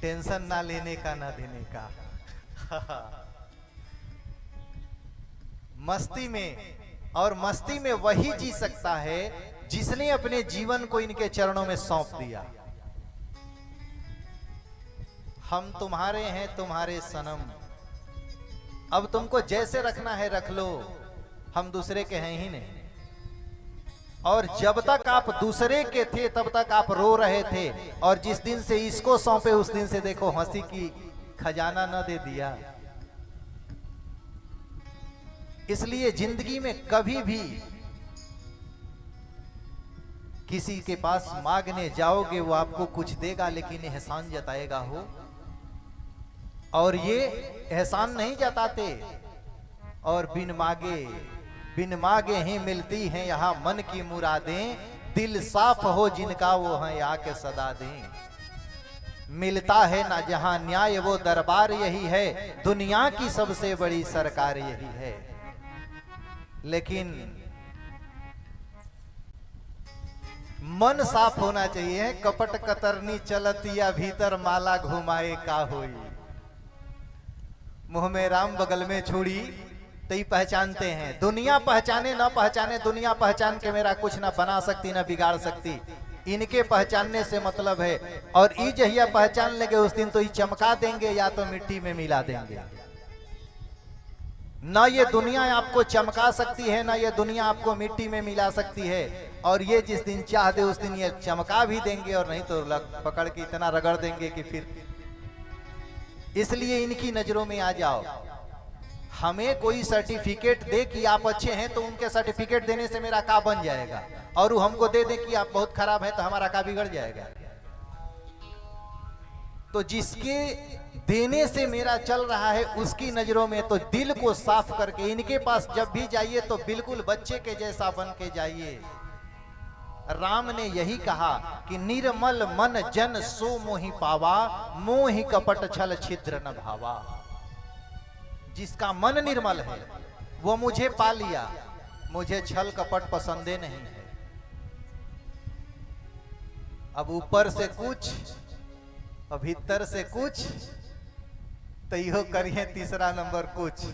टेंशन ना लेने का ना देने का। मस्ती में, और मस्ती में वही जी सकता है जिसने अपने जीवन को इनके चरणों में सौंप दिया। हम तुम्हारे हैं तुम्हारे सनम, अब तुमको जैसे रखना है रख लो, हम दूसरे के हैं ही नहीं। और जब तक आप दूसरे के थे तब तक आप रो रहे थे, और जिस दिन से इसको सौंपे उस दिन से देखो हंसी की खजाना न दे दिया। इसलिए जिंदगी में कभी भी किसी के पास मांगने जाओगे वो आपको कुछ देगा, लेकिन एहसान जताएगा हो। और ये एहसान नहीं जताते, और बिन मांगे ही मिलती हैं यहाँ मन की मुरादें। दिल साफ हो जिनका वो हैं आके सदा दें। मिलता है ना जहां न्याय वो दरबार यही है, दुनिया की सबसे बड़ी सरकार यही है। लेकिन मन साफ होना चाहिए। कपट कतरनी चलतिया भीतर माला घुमाए का होई। मुंह में राम बगल में छुड़ी तो ही पहचानते हैं। दुनिया पहचाने ना पहचाने, दुनिया पहचान के मेरा कुछ ना बना सकती ना बिगाड़ सकती। इनके पहचानने से मतलब है। और ई जहिया पहचान लेंगे उस दिन तो ये चमका देंगे या तो मिट्टी में मिला देंगे। ना ये दुनिया आपको चमका सकती है, ना ये दुनिया आपको मिट्टी में मिला सकती है। और ये जिस दिन चाह दे उस दिन ये चमका भी देंगे, और नहीं तो पकड़ के इतना रगड़ देंगे कि फिर। इसलिए इनकी नजरों में आ जाओ। हमें कोई सर्टिफिकेट दे कि आप अच्छे हैं, तो उनके सर्टिफिकेट देने से मेरा का बन जाएगा, और वो हमको दे दे कि आप बहुत खराब है तो हमारा का बिगड़ जाएगा। तो जिसके देने से मेरा चल रहा है उसकी नजरों में तो दिल को साफ करके इनके पास जब भी जाइए तो बिल्कुल बच्चे के जैसा बन के जाइए। राम ने यही कहा कि निर्मल मन जन सो मोहि पावा, मोहि कपट छल छिद्र न भावा। जिसका मन निर्मल है वो मुझे पा लिया, मुझे छल कपट पसंदे नहीं है। अब ऊपर से कुछ और भीतर से कुछ, तो यो करिए तीसरा नंबर कुछ।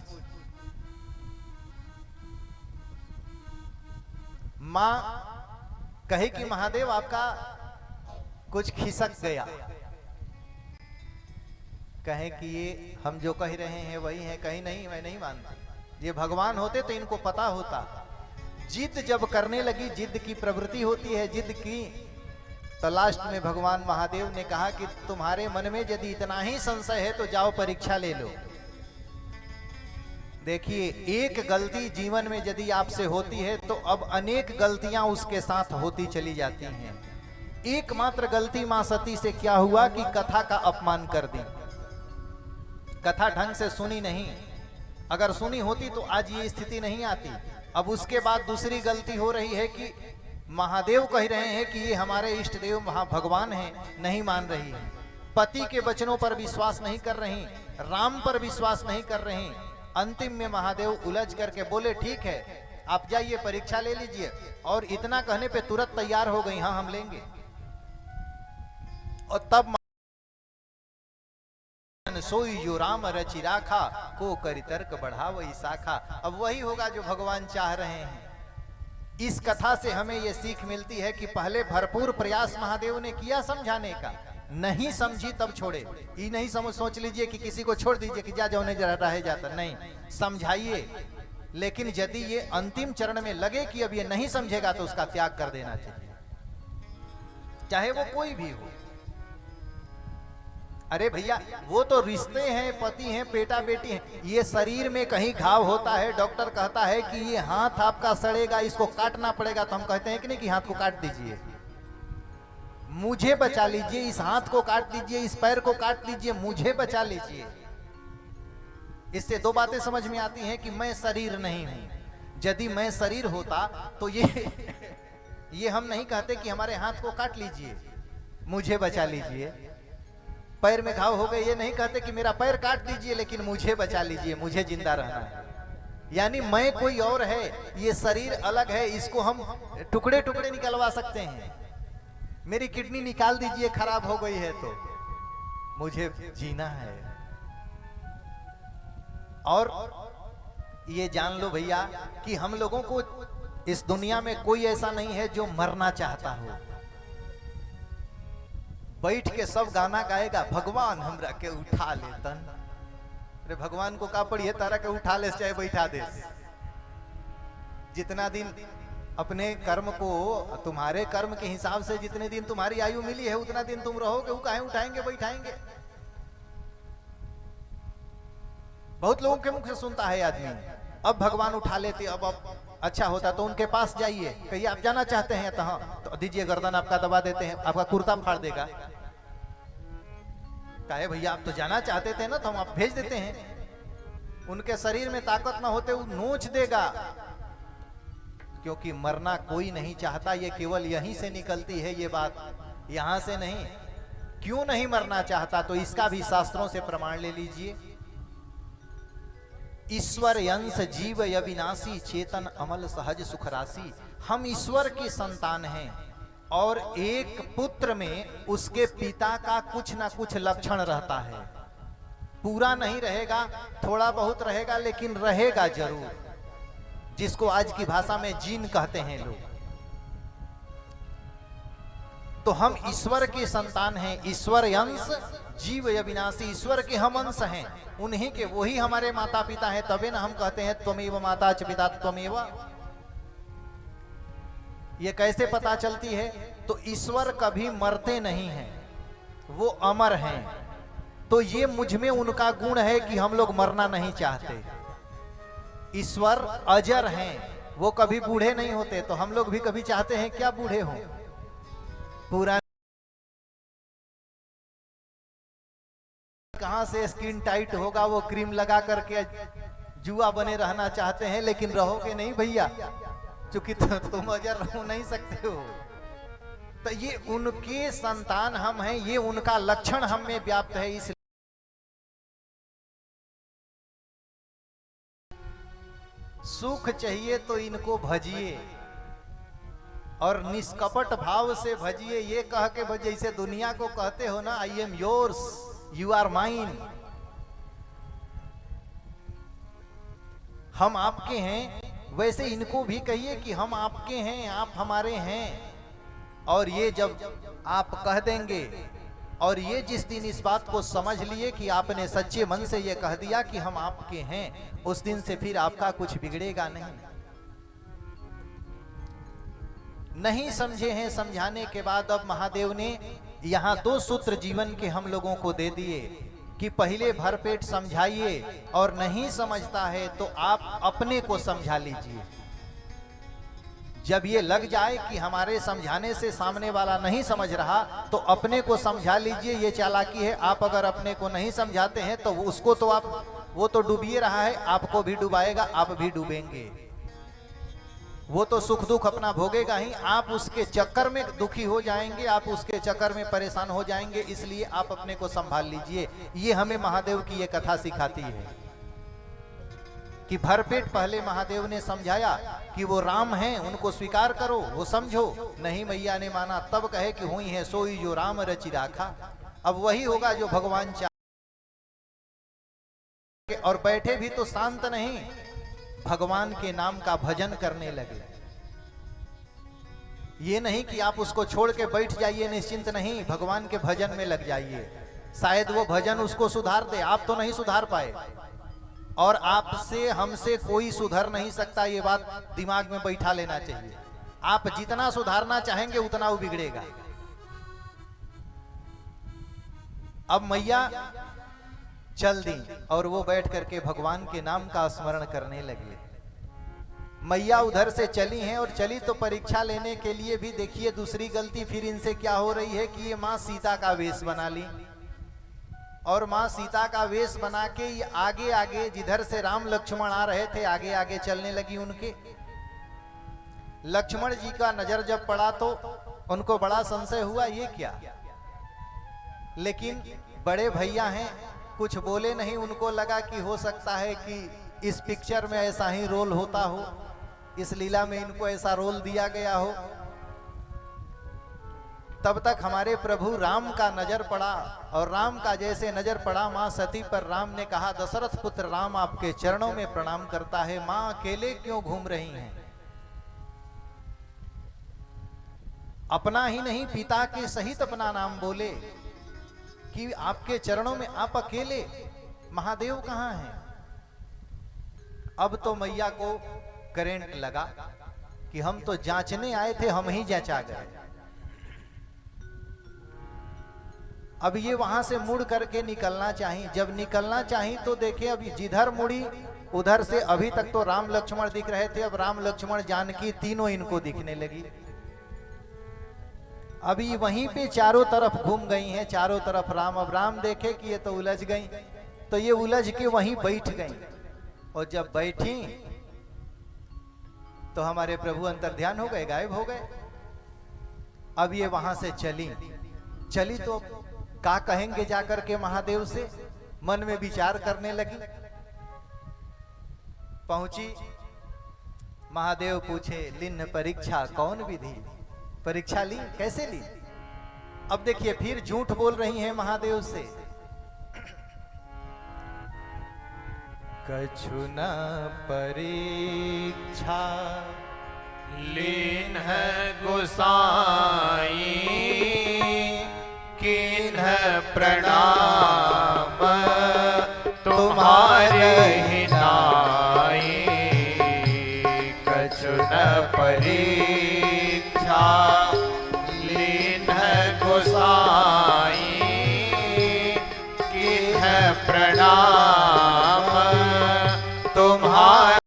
मां कहे कि महादेव आपका कुछ खिसक गया। कहे कि ये हम जो कह रहे हैं वही है, कहीं नहीं, मैं नहीं मानता। ये भगवान होते तो इनको पता होता। जिद जब करने लगी, जिद की प्रवृत्ति होती है, जिद की, तो लास्ट में भगवान महादेव ने कहा कि तुम्हारे मन में यदि इतना ही संशय है तो जाओ परीक्षा ले लो। देखिए, एक गलती जीवन में यदि आपसे होती है तो अब अनेक गलतियां उसके साथ होती चली जाती हैं। एकमात्र गलती मां सती से क्या हुआ कि कथा का अपमान कर दी, कथा ढंग से सुनी नहीं। अगर सुनी होती तो आज ये स्थिति नहीं आती। अब उसके बाद दूसरी गलती हो रही है कि महादेव कह रहे हैं कि ये हमारे इष्ट देव भगवान हैं, नहीं मान रही है। पति के वचनों पर विश्वास नहीं कर रही, राम पर विश्वास नहीं कर रही। अंतिम में महादेव उलझ करके बोले ठीक है आप जाइए परीक्षा ले लीजिए, और इतना कहने पे तुरंत तैयार हो गई, हाँ हम लेंगे। और तब सोई जो राम रचि राखा, को करि तर्क बढ़ावई शाखा। अब वही होगा जो भगवान चाह रहे हैं। इस कथा से हमें यह सीख मिलती है कि पहले भरपूर प्रयास महादेव ने किया समझाने का, नहीं समझी तब छोड़े। ये नहीं सोच लीजिए कि किसी को छोड़ दीजिए कि जा जाओ नहीं रह जाता, नहीं, समझाइए। लेकिन यदि ये अंतिम चरण में लगे कि अब ये नहीं समझेगा तो उसका त्याग कर देना चाहिए, चाहे वो कोई भी हो। अरे भैया, वो तो रिश्ते हैं, पति हैं, बेटा बेटी हैं। ये शरीर में कहीं घाव होता है, डॉक्टर कहता है कि ये हाथ आपका सड़ेगा, इसको काटना पड़ेगा, तो हम कहते हैं कि नहीं कि हाथ को काट दीजिए, मुझे बचा लीजिए, इस हाथ को काट दीजिए, इस पैर को काट दीजिए, मुझे बचा लीजिए। इससे दो बातें समझ में आती हैं कि मैं शरीर नहीं हूं। यदि मैं शरीर होता तो ये हम नहीं कहते कि हमारे हाथ को काट लीजिए, मुझे बचा लीजिए। पैर में घाव हो गए, ये नहीं कहते कि मेरा पैर काट दीजिए लेकिन मुझे बचा लीजिए, मुझे जिंदा रहना है। यानी मैं कोई और है, ये शरीर अलग है, इसको हम टुकड़े टुकड़े निकलवा सकते हैं। मेरी किडनी निकाल दीजिए, खराब हो गई है तो मुझे जीना है। और ये जान लो भैया कि हम लोगों को इस दुनिया में कोई ऐसा नहीं है जो मरना चाहता हो। बैठ के सब गाना गाएगा, भगवान हमरा के उठा लेतन। अरे भगवान को का पड़ी है तारा के उठा ले चाहे बैठा दे। जितना दिन अपने कर्म को, तुम्हारे कर्म के हिसाब से जितने दिन तुम्हारी आयु मिली है उतना दिन तुम रहोगे, वो काहे उठाएंगे बैठाएंगे। बहुत लोगों के मुख से सुनता है आदमी, अब भगवान उठा लेते, अब अच्छा होता तो उनके पास जाइए, कहिए आप जाना चाहते हैं तो हाँ, तो दीजिए, गर्दन आपका दबा देते हैं, आपका कुर्ता फाड़ देगा। कहे भैया आप तो जाना चाहते थे ना, तो हम आप भेज देते हैं। उनके शरीर में ताकत ना होते वो नोच देगा, क्योंकि मरना कोई नहीं चाहता। ये केवल यहीं से निकलती है ये बात, यहां से नहीं। क्यों नहीं मरना चाहता, तो इसका भी शास्त्रों से प्रमाण ले लीजिए। ईश्वर अंश जीव अविनाशी, चेतन अमल सहज सुख राशि। हम ईश्वर के संतान हैं और एक पुत्र में उसके पिता का कुछ ना कुछ लक्षण रहता है। पूरा नहीं रहेगा, थोड़ा बहुत रहेगा, लेकिन रहेगा जरूर, जिसको आज की भाषा में जीन कहते हैं लोग। तो हम ईश्वर के संतान हैं, ईश्वर अंश जीव अविनाशी, ईश्वर के हम अंश हैं, उन्हीं के, वही हमारे माता पिता हैं। तबे ना हम कहते हैं त्वमेव माता च पिता त्वमेव। ये कैसे पता चलती है? तो ईश्वर कभी मरते नहीं हैं, वो अमर हैं। तो ये मुझ में उनका गुण है कि हम लोग मरना नहीं चाहते। ईश्वर अजर हैं, वो कभी बूढ़े नहीं होते। तो हम लोग भी कभी चाहते हैं क्या बूढ़े हों? पूरा कहां से स्किन टाइट होगा, वो क्रीम लगा करके जुआ बने रहना चाहते हैं, लेकिन रहोगे नहीं भैया, क्योंकि तुम अजर रह नहीं सकते हो। तो ये उनके संतान हम हैं, ये उनका लक्षण हम में व्याप्त है। इस सुख चाहिए तो इनको भजिए और निष्कपट भाव से भजिए। ये कह के भजिए, जैसे दुनिया को कहते हो ना, I am yours, you are mine, हम आपके हैं, वैसे इनको भी कहिए कि हम आपके हैं, आप हमारे हैं। और ये जब आप कह देंगे, और ये जिस दिन इस बात को समझ लिए कि आपने सच्चे मन से ये कह दिया कि हम आपके हैं, उस दिन से फिर आपका कुछ बिगड़ेगा नहीं। नहीं समझे हैं, समझाने के बाद अब महादेव ने यहाँ 2 सूत्र जीवन के हम लोगों को दे दिए कि पहले भरपेट समझाइए, और नहीं समझता है तो आप अपने को समझा लीजिए। जब ये लग जाए कि हमारे समझाने से सामने वाला नहीं समझ रहा, तो अपने को समझा लीजिए। ये चालाकी है। आप अगर अपने को नहीं समझाते हैं तो उसको तो आप, वो तो डूबिए रहा है, आपको भी डुबाएगा, आप भी डूबेंगे। वो तो सुख दुख अपना भोगेगा ही, आप उसके चक्कर में दुखी हो जाएंगे, आप उसके चक्कर में परेशान हो जाएंगे। इसलिए आप अपने को संभाल लीजिए। ये हमें महादेव की ये कथा सिखाती है कि भरपेट पहले महादेव ने समझाया कि वो राम हैं, उनको स्वीकार करो, वो समझो। नहीं मैया ने माना, तब कहे कि हुई है सोई जो राम रचि राखा। अब वही होगा जो भगवान चाहे। और बैठे भी तो शांत नहीं, भगवान के नाम का भजन करने लगे। ये नहीं कि आप उसको छोड़ के बैठ जाइए निश्चिंत, नहीं, भगवान के भजन में लग जाइए। शायद वो भजन उसको सुधार दे, आप तो नहीं सुधार पाए, और आपसे हमसे कोई सुधर नहीं सकता। ये बात दिमाग में बैठा लेना चाहिए। आप जितना सुधारना चाहेंगे उतना वो बिगड़ेगा। अब मैया चल दी और वो बैठ करके भगवान के नाम का स्मरण करने लगे। मैया उधर से चली हैं, और चली तो परीक्षा लेने के लिए भी। देखिए दूसरी गलती फिर इनसे क्या हो रही है कि ये माँ सीता का वेश बना ली, और माँ सीता का वेश बना के ये आगे आगे, जिधर से राम लक्ष्मण आ रहे थे, आगे आगे चलने लगी उनके। लक्ष्मण जी का नजर जब पड़ा तो उनको बड़ा संशय हुआ, ये क्या। लेकिन बड़े भैया हैं, कुछ बोले नहीं। उनको लगा कि हो सकता है कि इस पिक्चर में ऐसा ही रोल होता हो, इस लीला में इनको ऐसा रोल दिया गया हो। तब तक हमारे प्रभु राम का नजर पड़ा, और राम का जैसे नजर पड़ा मां सती पर, राम ने कहा, दशरथ पुत्र राम आपके चरणों में प्रणाम करता है। मां अकेले क्यों घूम रही हैं? अपना ही नहीं, पिता के सहित अपना नाम बोले कि आपके चरणों में आप अकेले, महादेव कहां हैं? अब तो मैया को करंट लगा कि हम तो जांचने आए थे, हम ही जांचा गए। अब ये वहां से मुड़ करके निकलना चाहिए। जब निकलना चाहिए तो देखिए, अभी जिधर मुड़ी उधर से अभी तक तो राम लक्ष्मण दिख रहे थे, अब राम लक्ष्मण जानकी तीनों इनको दिखने लगी। अभी वहीं पे चारों तरफ घूम गई हैं, चारों तरफ राम। अब राम देखे कि ये तो उलझ गई, तो ये उलझ के वहीं बैठ गई। और जब बैठी तो हमारे प्रभु अंतर्ध्यान हो गए, गायब हो गए। अब ये वहां से चली तो क्या कहेंगे जाकर के महादेव से, मन में विचार करने लगी। पहुंची, महादेव पूछे, लिन्न परीक्षा कौन विधि? परीक्षा ली, कैसे ली? अब देखिए फिर झूठ बोल रही हैं महादेव से। कछु न परीक्षा लीन है गोसाई, प्रणाम तुम्हारे ही नाई, कछु न परीक्षा लीन गोसाई, किन्ह प्रणाम तुम्हारे।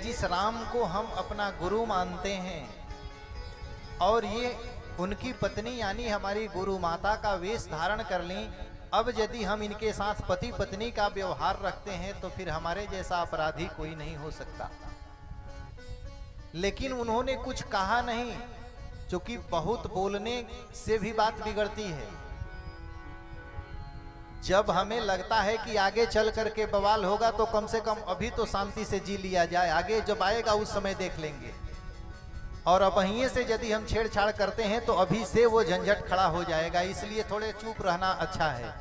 जिस राम को हम अपना गुरु मानते हैं और ये उनकी पत्नी यानी हमारी गुरु माता का वेश धारण कर ली, अब यदि हम इनके साथ पति पत्नी का व्यवहार रखते हैं तो फिर हमारे जैसा अपराधी कोई नहीं हो सकता। लेकिन उन्होंने कुछ कहा नहीं, क्योंकि बहुत बोलने से भी बात बिगड़ती है। जब हमें लगता है कि आगे चल करके बवाल होगा तो कम से कम अभी तो शांति से जी लिया जाए, आगे जब आएगा उस समय देख लेंगे। और अब वहीं से यदि हम छेड़छाड़ करते हैं तो अभी से वो झंझट खड़ा हो जाएगा, इसलिए थोड़े चुप रहना अच्छा है।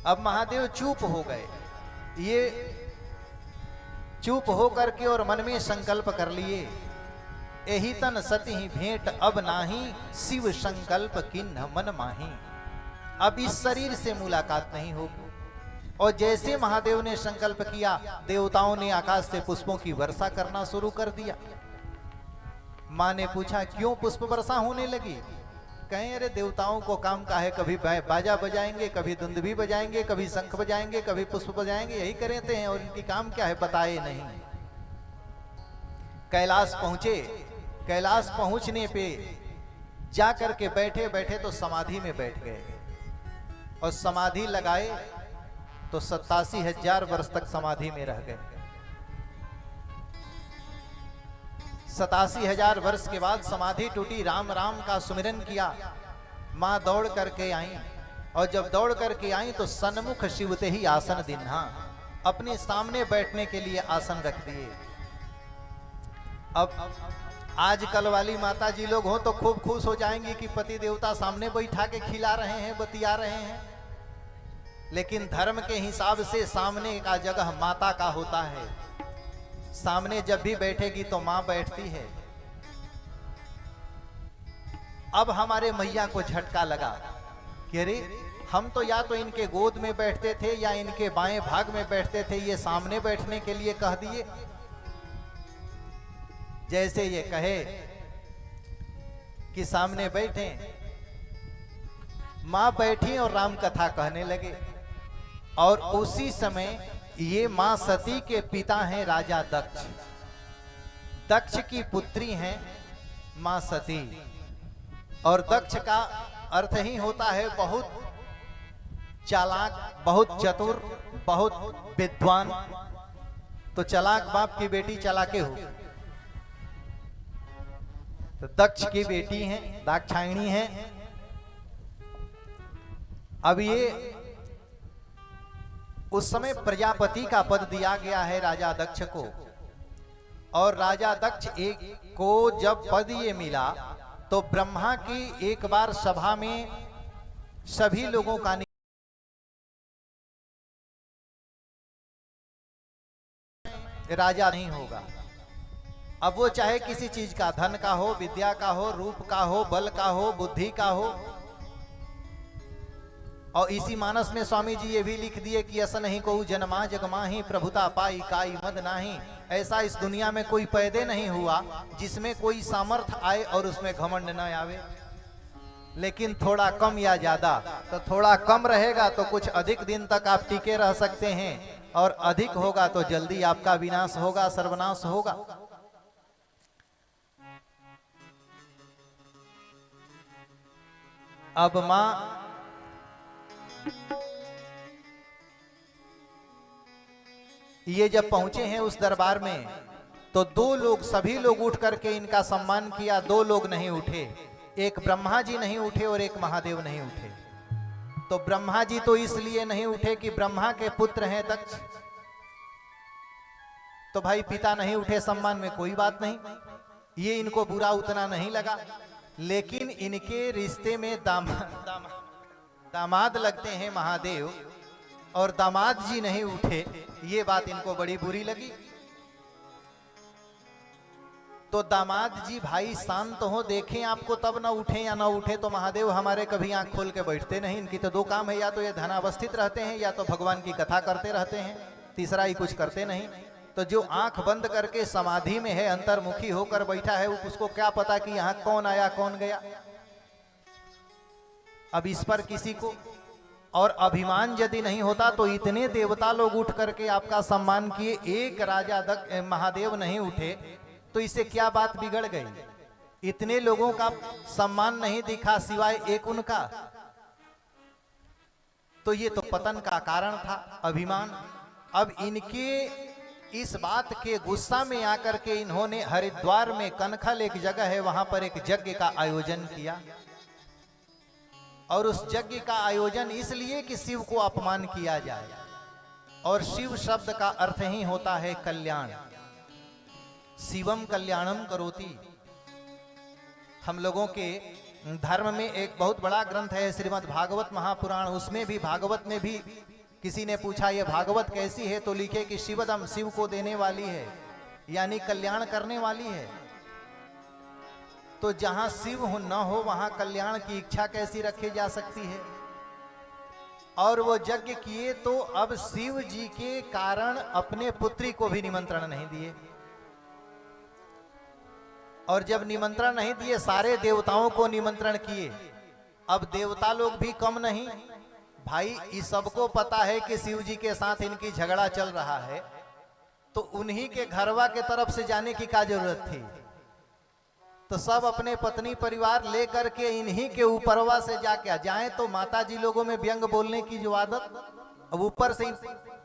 अब महादेव चुप हो गए, ये चुप हो करके और मन में संकल्प कर लिए, एही तन सती भेंट अब नाही, शिव संकल्प किन्ह मन माही। अब इस शरीर से मुलाकात नहीं होगी। और जैसे महादेव ने संकल्प किया, देवताओं ने आकाश से पुष्पों की वर्षा करना शुरू कर दिया। मां ने पूछा क्यों पुष्प वर्षा होने लगी? कहें अरे देवताओं को काम का है, कभी बाजा बजाएंगे, कभी दुंदुभी बजाएंगे, कभी शंख बजाएंगे, कभी पुष्प बजाएंगे, यही करते हैं और इनकी काम क्या है बताए नहीं। कैलाश पहुंचे, कैलाश पहुंचने पे जाकर के बैठे बैठे तो समाधि में बैठ गए और समाधि लगाए तो 87,000 वर्ष तक समाधि में रह गए। 87,000 वर्ष के बाद समाधि टूटी, राम राम का सुमिरन किया। मां दौड़ करके आई और जब दौड़ करके आई तो सन्मुख शिवते ही आसन दिन्हा, अपने सामने बैठने के लिए आसन रख दिए। अब आजकल वाली माता जी लोग हो तो खूब खुश हो जाएंगी कि पति देवता सामने बैठा के खिला रहे हैं, बतिया रहे हैं। लेकिन धर्म के हिसाब से सामने का जगह माता का होता है। सामने जब भी बैठेगी तो मां बैठती है। अब हमारे मैया को झटका लगा कि अरे हम तो या तो इनके गोद में बैठते थे या इनके बाएं भाग में बैठते थे, ये सामने बैठने के लिए कह दिए। जैसे ये कहे कि सामने बैठे, मां बैठी और राम कथा कहने लगे। और उसी समय ये मां सती के पिता हैं राजा दक्ष, दक्ष की पुत्री हैं मां सती। और दक्ष का अर्थ ही होता है बहुत चालाक, बहुत चतुर, बहुत विद्वान। तो चालाक बाप की बेटी चालाके हो। तो दक्ष की बेटी हैं, दाक्षायणी हैं। अब ये उस समय प्रजापति का पद दिया गया है राजा दक्ष को। और राजा दक्ष को जब पद ये मिला तो ब्रह्मा की एक बार सभा में सभी लोगों का राजा नहीं होगा। अब वो चाहे किसी चीज का, धन का हो, विद्या का हो, रूप का हो, बल का हो, बुद्धि का हो। और इसी मानस में स्वामी जी ये भी लिख दिए कि ऐसा नहीं को जन्मा जगमा ही प्रभुता पाई काई मद नाही। ऐसा इस दुनिया में कोई पैदे नहीं हुआ जिसमें कोई सामर्थ्य आए और उसमें घमंड न आवे। लेकिन थोड़ा कम या ज्यादा, तो थोड़ा कम रहेगा तो कुछ अधिक दिन तक आप टिके रह सकते हैं, और अधिक होगा तो जल्दी आपका विनाश होगा, सर्वनाश होगा। अब मां . 87,000 ये जब पहुंचे हैं उस दरबार में, तो दो लोग, सभी लोग उठ करके इनका सम्मान किया, दो लोग नहीं उठे, एक ब्रह्मा जी नहीं उठे और एक महादेव नहीं उठे। तो ब्रह्मा जी तो इसलिए नहीं उठे कि ब्रह्मा के पुत्र हैं दक्ष, तो भाई पिता नहीं उठे सम्मान में कोई बात नहीं, ये इनको बुरा उतना नहीं लगा। लेकिन इनके रिश्ते में दामाद लगते हैं महादेव, और दामाद जी नहीं उठे, ये बात इनको बड़ी बुरी लगी। तो दामाद जी भाई शांत हो, देखें आपको तब ना उठे या ना उठे, तो महादेव हमारे कभी आंख खोल के बैठते नहीं, इनकी तो दो काम है, या तो ये धनावस्थित रहते हैं या तो भगवान की कथा करते रहते हैं, तीसरा ही कुछ करते नहीं। तो जो आंख बंद करके समाधि में है, अंतर्मुखी होकर बैठा है, उसको क्या पता कि यहां कौन आया कौन गया। अब इस पर किसी को और अभिमान यदि नहीं होता तो इतने देवता लोग उठ करके आपका सम्मान किए, एक राजा महादेव नहीं उठे, तो इससे क्या बात बिगड़ गई? इतने लोगों का सम्मान नहीं दिखा सिवाय एक उनका, तो ये तो पतन का कारण था, अभिमान। अब इनके इस बात के गुस्सा में आकर के इन्होंने हरिद्वार में कनखल एक जगह है, वहां पर एक यज्ञ का आयोजन किया, और उस यज्ञ का आयोजन इसलिए कि शिव को अपमान किया जाए, और शिव शब्द का अर्थ ही होता है कल्याण, शिवम कल्याणम करोति। हम लोगों के धर्म में एक बहुत बड़ा ग्रंथ है श्रीमद् भागवत महापुराण, उसमें भी, भागवत में भी किसी ने पूछा ये भागवत कैसी है, तो लिखे कि शिवदम, शिव को देने वाली है, यानी कल्याण करने वाली है। तो जहां शिव हो न हो वहां कल्याण की इच्छा कैसी रखी जा सकती है? और वो यज्ञ किए तो अब शिव जी के कारण अपने पुत्री को भी निमंत्रण नहीं दिए, और जब निमंत्रण नहीं दिए सारे देवताओं को निमंत्रण किए। अब देवता लोग भी कम नहीं भाई, इस सबको पता है कि शिव जी के साथ इनकी झगड़ा चल रहा है, तो उन्हीं के घरवा के तरफ से जाने की क्या जरूरत थी? तो सब अपने पत्नी परिवार लेकर के इन्हीं के ऊपरवा से जाके जाए, तो माता जी लोगों में व्यंग बोलने की जो आदत, अब ऊपर से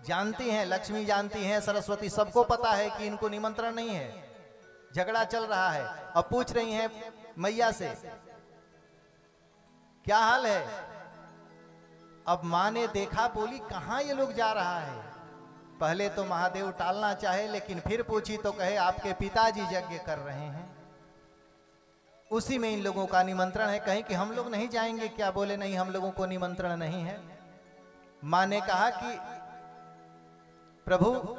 जानती हैं, लक्ष्मी जानती हैं, सरस्वती, सबको पता है कि इनको निमंत्रण नहीं है, झगड़ा चल रहा है। अब पूछ रही हैं मैया से क्या हाल है? अब माँ ने देखा, बोली कहां ये लोग जा रहा है? पहले तो महादेव टालना चाहे, लेकिन फिर पूछी तो कहे आपके पिताजी यज्ञ कर रहे हैं, उसी में इन लोगों का निमंत्रण है। कहीं कि हम लोग नहीं जाएंगे क्या? बोले नहीं, हम लोगों को निमंत्रण नहीं है। माँ ने कहा कि प्रभु,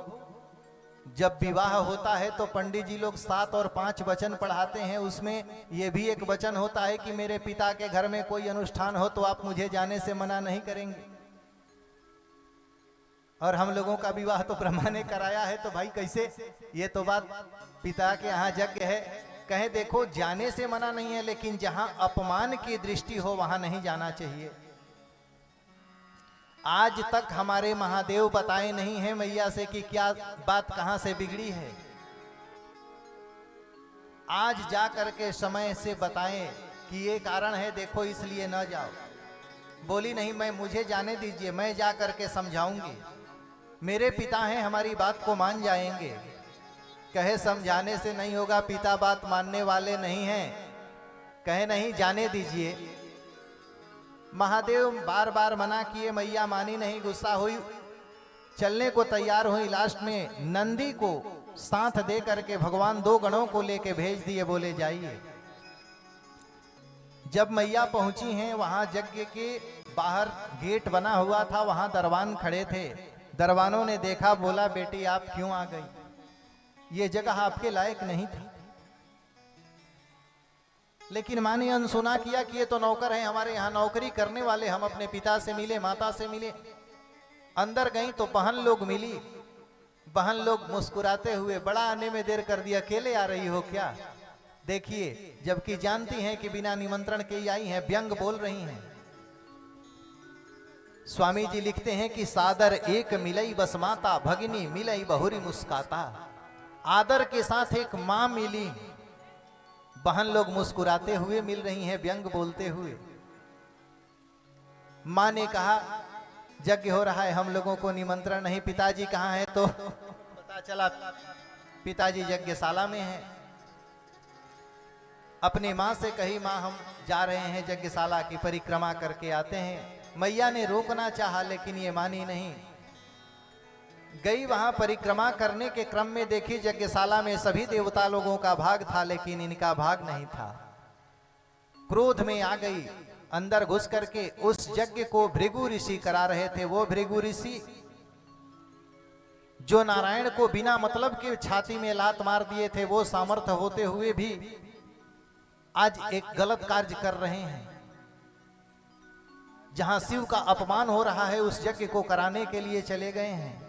जब विवाह होता है तो पंडित जी लोग 7 और 5 वचन पढ़ाते हैं, उसमें यह भी एक वचन होता है कि मेरे पिता के घर में कोई अनुष्ठान हो तो आप मुझे जाने से मना नहीं करेंगे। और हम लोगों का विवाह तो ब्रह्मा ने कराया है, तो भाई कैसे? ये तो बात पिता के यहाँ यज्ञ है। कहे देखो, जाने से मना नहीं है, लेकिन जहां अपमान की दृष्टि हो वहां नहीं जाना चाहिए। आज तक हमारे महादेव बताए नहीं है मैया से कि क्या बात कहां से बिगड़ी है। आज जा करके समय से बताएं कि ये कारण है, देखो इसलिए न जाओ। बोली नहीं, मैं, मुझे जाने दीजिए, मैं जा करके समझाऊंगी, मेरे पिता हैं, हमारी बात को मान जाएंगे। कहे समझाने से नहीं होगा, पिता बात मानने वाले नहीं हैं। कहे नहीं, जाने दीजिए। महादेव बार बार मना किए, मैया मानी नहीं, गुस्सा हुई, चलने को तैयार हुई। लास्ट में नंदी को साथ दे करके भगवान 2 गणों को लेके भेज दिए, बोले जाइए। जब मैया पहुंची हैं, वहां यज्ञ के बाहर गेट बना हुआ था, वहां दरबान खड़े थे। दरबानों ने देखा, बोला बेटी आप क्यों आ गई? ये जगह आपके लायक नहीं थी। लेकिन माँ ने अनसुना किया कि ये तो नौकर हैं, हमारे यहाँ नौकरी करने वाले, हम अपने पिता से मिले, माता से मिले। अंदर गई तो बहन लोग मिली। बहन लोग मुस्कुराते हुए, बड़ा आने में देर कर दिया, अकेले आ रही हो क्या? देखिए, जबकि जानती हैं कि बिना निमंत्रण के ही आई हैं, व्यंग बोल रही हैं। स्वामी जी लिखते हैं कि सादर एक मिलई बस माता, भगिनी मिलई बहुरी मुस्काता। आदर के साथ एक माँ मिली, बहन लोग मुस्कुराते हुए मिल रही हैं, व्यंग बोलते हुए। माँ ने कहा यज्ञ हो रहा है, हम लोगों को निमंत्रण नहीं, पिताजी कहाँ है? तो पता चला पिताजी यज्ञशाला में हैं। अपनी माँ से कही, माँ हम जा रहे हैं यज्ञशाला की परिक्रमा करके आते हैं। मैया ने रोकना चाहा लेकिन ये मानी नहीं। गई वहां परिक्रमा करने के क्रम में देखी यज्ञशाला में सभी देवता लोगों का भाग था लेकिन इनका भाग नहीं था। क्रोध में आ गई, अंदर घुस करके उस यज्ञ को भृगु ऋषि करा रहे थे। वो भृगु ऋषि जो नारायण को बिना मतलब के छाती में लात मार दिए थे, वो सामर्थ्य होते हुए भी आज एक गलत कार्य कर रहे हैं। जहां शिव का अपमान हो रहा है उस यज्ञ को कराने के लिए चले गए हैं।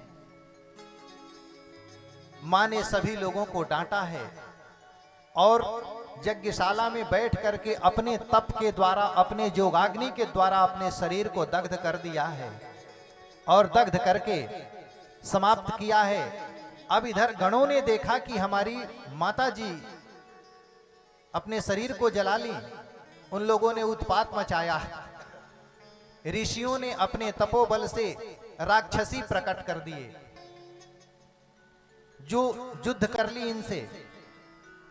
मां ने सभी लोगों को डांटा है और यज्ञशाला में बैठ करके अपने तप के द्वारा, अपने योगाग्नि के द्वारा अपने शरीर को दग्ध कर दिया है और दग्ध करके समाप्त किया है। अब इधर गणों ने देखा कि हमारी माता जी अपने शरीर को जला ली। उन लोगों ने उत्पात मचाया। ऋषियों ने अपने तपोबल से राक्षसी प्रकट कर दिए, जो युद्ध कर ली इनसे।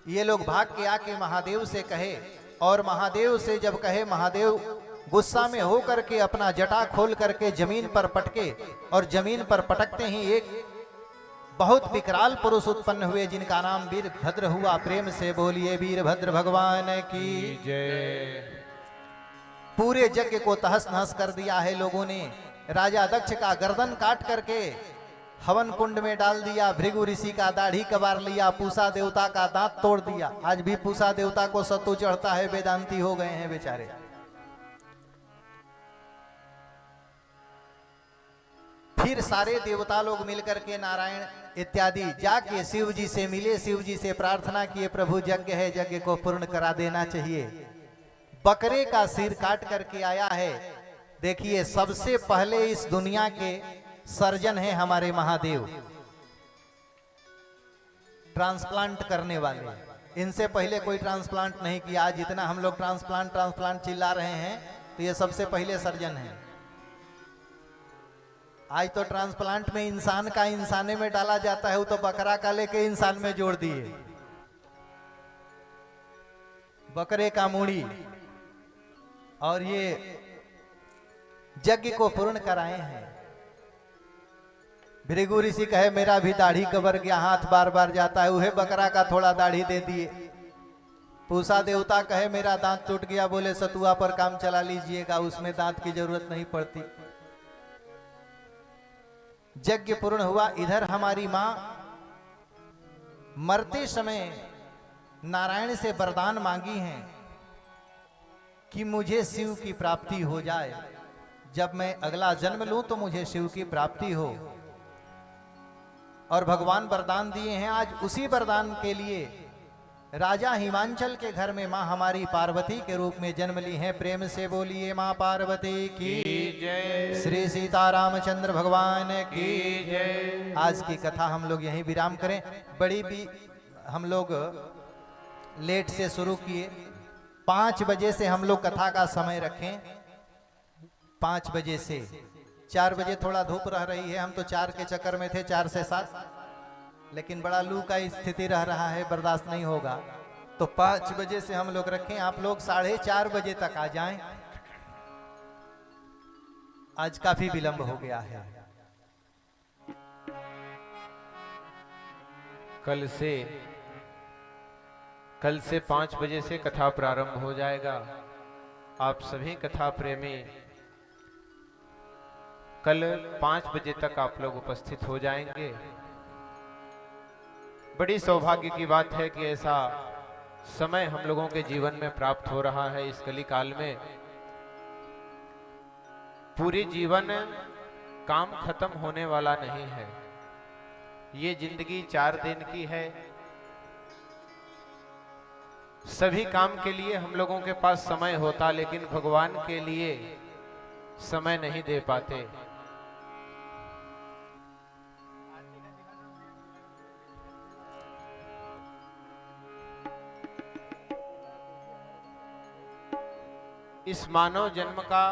ये लोग भाग के आके महादेव से कहे, और महादेव से जब कहे, महादेव गुस्सा में हो करके अपना जटा खोल करके जमीन पर पटके, और जमीन पर पटकते ही एक बहुत विकराल पुरुष उत्पन्न हुए जिनका नाम वीरभद्र हुआ। प्रेम से बोलिए वीरभद्र भगवान की जय। पूरे यज्ञ को तहस नहस कर दिया है लोगों ने। राजा दक्ष का गर्दन काट करके हवन कुंड में डाल दिया। भृगु ऋषि का दाढ़ी कबार लिया। पूसा देवता का दांत तोड़ दिया। आज भी पूसा देवता को सत्तू चढ़ता है, वेदांती हो गए हैं बेचारे। फिर सारे देवता लोग मिलकर के नारायण इत्यादि जाके शिव जी से मिले, शिव जी से प्रार्थना किए, प्रभु यज्ञ है, यज्ञ को पूर्ण करा देना चाहिए। बकरे का सिर काट करके आया है। देखिए, सबसे पहले इस दुनिया के सर्जन है हमारे महादेव, ट्रांसप्लांट करने वाले। इनसे पहले कोई ट्रांसप्लांट नहीं किया। आज इतना हम लोग ट्रांसप्लांट ट्रांसप्लांट चिल्ला रहे हैं, तो ये सबसे पहले सर्जन है। आज तो ट्रांसप्लांट में इंसान का इंसाने में डाला जाता है, वो तो बकरा का लेके इंसान में जोड़ दिए। बकरे का मूड़ी, और ये यज्ञ को पूर्ण कराए हैं। भृगु ऋषि कहे, मेरा भी दाढ़ी कबर गया, हाथ बार बार जाता है, वह बकरा का थोड़ा दाढ़ी दे दिए। पूसा देवता कहे, मेरा दांत टूट गया, बोले सतुआ पर काम चला लीजिएगा, उसमें दांत की जरूरत नहीं पड़ती। यज्ञ पूर्ण हुआ। इधर हमारी मां मरते समय नारायण से वरदान मांगी हैं कि मुझे शिव की प्राप्ति हो जाए, जब मैं अगला जन्म लूं तो मुझे शिव की प्राप्ति हो। और भगवान वरदान दिए हैं। आज उसी वरदान के लिए राजा हिमांचल के घर में मां हमारी पार्वती के रूप में जन्म ली हैं। प्रेम से बोलिए मां पार्वती की जय। श्री सीतारामचंद्र भगवान की जय। आज की कथा हम लोग यहीं विराम करें। बड़ी भी हम लोग लेट से शुरू किए। 5 बजे से हम लोग कथा का समय रखें। 5 बजे से 4 बजे थोड़ा धूप रह रही है। हम तो 4 के चक्कर में थे, 4 से 7, लेकिन बड़ा लू का स्थिति रह रहा है, बर्दाश्त नहीं होगा। तो 5 बजे से हम लोग रखें। आप लोग 4:30 बजे तक आ जाएं। आज काफी विलंब हो गया है। कल से 5 बजे से कथा प्रारंभ हो जाएगा। आप सभी कथा प्रेमी कल 5 बजे तक आप लोग उपस्थित हो जाएंगे। बड़ी सौभाग्य की बात है कि ऐसा समय हम लोगों के जीवन में प्राप्त हो रहा है। इस कली काल में पूरी जीवन काम खत्म होने वाला नहीं है। ये जिंदगी 4 दिन की है। सभी काम के लिए हम लोगों के पास समय होता, लेकिन भगवान के लिए समय नहीं दे पाते। इस मानव जन्म का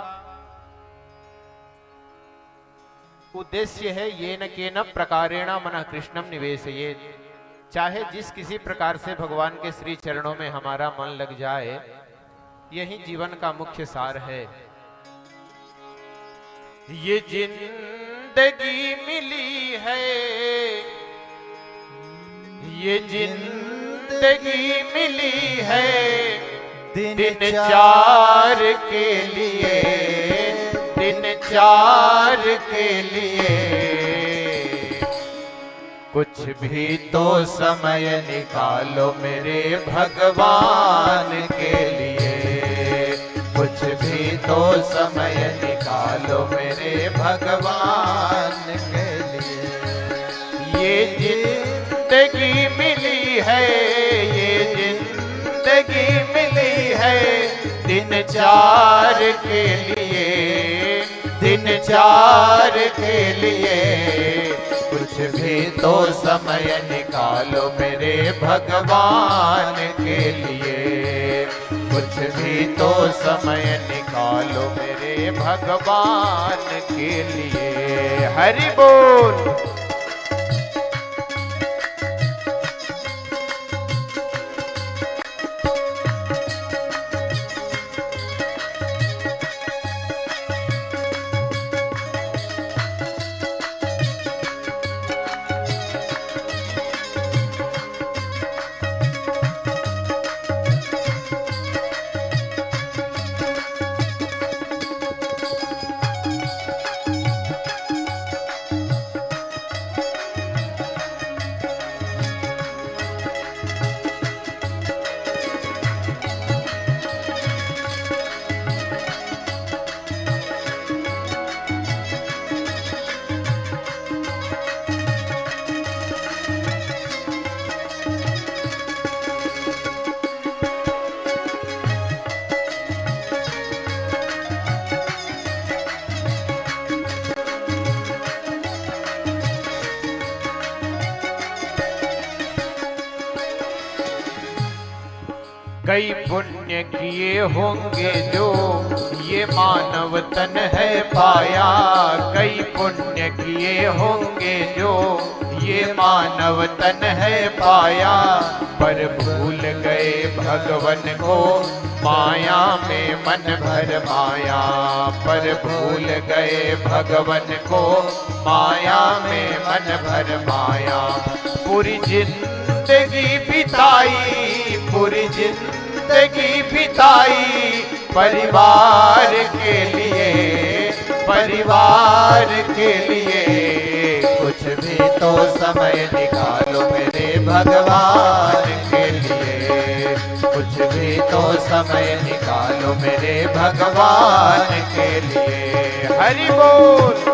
उद्देश्य है ये न केन प्रकारेण मनः कृष्णम निवेशयेत्। चाहे जिस किसी प्रकार से भगवान के श्री चरणों में हमारा मन लग जाए, यही जीवन का मुख्य सार है। ये जिंदगी मिली है, ये जिंदगी मिली है, दिन चार के लिए, दिन चार के लिए। कुछ भी तो समय निकालो मेरे भगवान के लिए, कुछ भी तो समय निकालो मेरे भगवान के लिए। ये जिंदगी मिली है, ये जिंदगी मिली है, दिन चार के लिए, दिन चार के लिए। कुछ भी तो समय निकालो मेरे भगवान के लिए, कुछ भी तो समय निकालो मेरे भगवान के लिए। हरि बोल। कई पुण्य किए होंगे जो ये मानव तन है पाया, कई पुण्य किए होंगे जो ये मानव तन है पाया। पर भूल गए भगवन को माया में मन भर माया, पर भूल गए भगवन को माया में मन भर माया। पूरी जिंदगी बिताई, पूरी जिंदगी बिताई परिवार के लिए, परिवार के लिए। कुछ भी तो समय निकालो मेरे भगवान के लिए, कुछ भी तो समय निकालो मेरे भगवान के लिए। हरि बोल।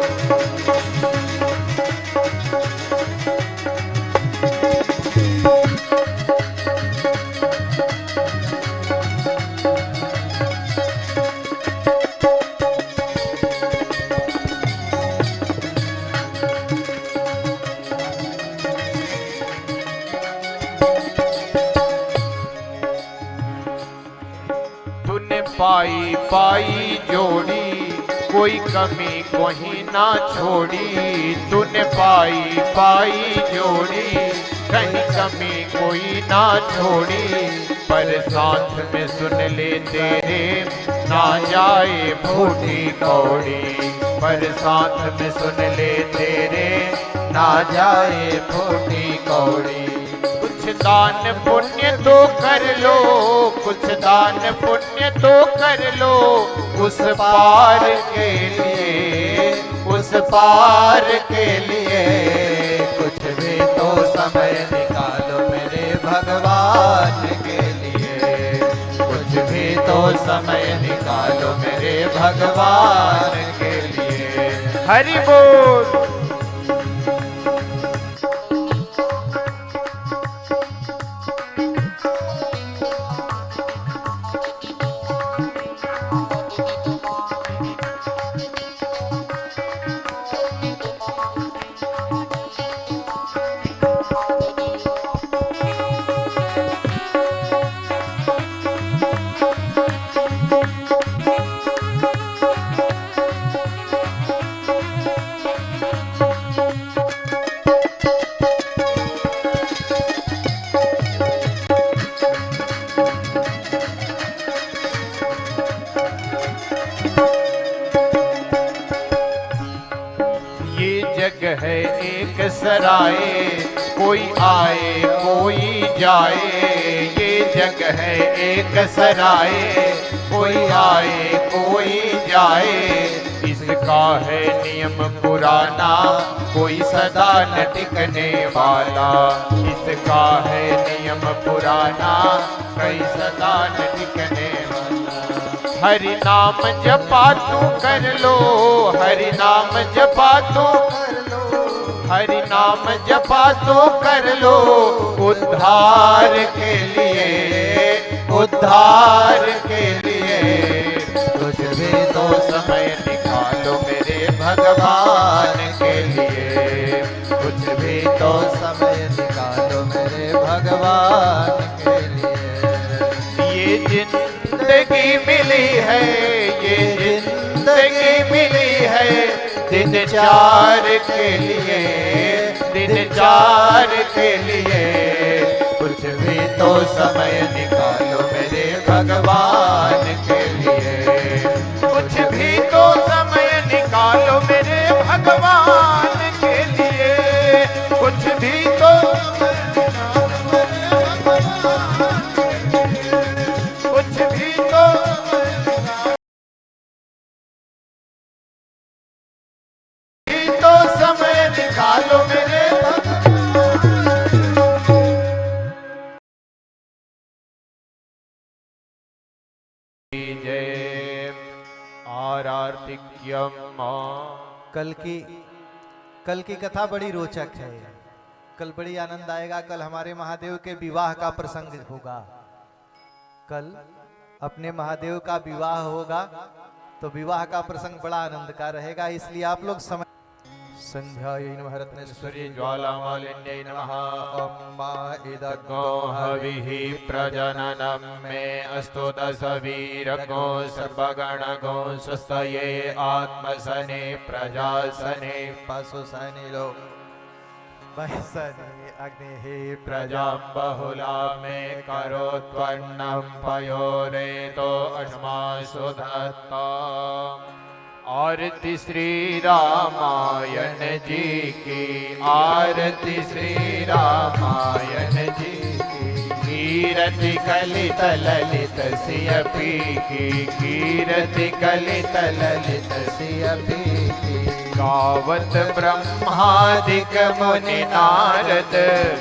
पाई पाई जोड़ी कोई कमी कोई ना छोड़ी, तूने पाई पाई जोड़ी कहीं कमी कोई ना छोड़ी। पर साथ में सुन ले तेरे ना जाए फूटी कौड़ी, पर साथ में सुन ले तेरे ना जाए फूटी कौड़ी। कुछ दान पुण्य तो कर लो, कुछ दान पुण्य तो कर लो, उस पार के लिए, उस पार के लिए। कुछ भी तो समय निकालो मेरे भगवान के लिए, कुछ भी तो समय निकालो मेरे भगवान के लिए। हरि बोल। जग है एक सराय, कोई आए कोई जाए। ये जग है एक सराय, कोई आए कोई जाए। इसका है नियम पुराना, कोई सदा न टिकने वाला। इसका है नियम पुराना, कोई सदा न टिकने वाला। हरि नाम जपा तू कर लो, हरि नाम जपा तू कर लो, हरि नाम जपा तू कर लो। उद्धार के लिए, उद्धार के लिए कुछ भी तो समय निकालो मेरे भगवान के लिए। कुछ भी तो समय निकालो मेरे भगवान के लिए। ये जिंदगी मिली है, ये जिंदगी मिली है दिन चार के लिए, दिन चार के लिए। कुछ भी तो समय निकालो मेरे भगवान के लिए। कुछ भी तो समय निकालो मेरे भगवान के लिए। कुछ भी तो कुछ भी तो समय निकालो मेरे जय आरार्तिक्यम। कल की कथा बड़ी रोचक है। कल बड़ी आनंद आएगा। कल हमारे महादेव के विवाह का प्रसंग होगा। कल अपने महादेव का विवाह होगा, तो विवाह का प्रसंग बड़ा आनंद का रहेगा। इसलिए आप लोग समय संध्यायै नमः रत्नेश्वरी ज्वालामालिन्यै नमः। अम्मा गो हविः प्रजननं मे अस्तु दशवीरगो सर्वगणगो स्वस्तये आत्मसने प्रजासने पशुसनिलो वैसने अग्नि प्रजां बहुला मे करोत्वन्नं पयोरेतो अश्मासु धत्ता। आरती श्री रामायण जी की, आरती श्री रामायण जी की। कीरति कलित ललित सिय पी की, कीरति कलित ललित सिय पी की। गावत ब्रह्मादिक मुनि नारद,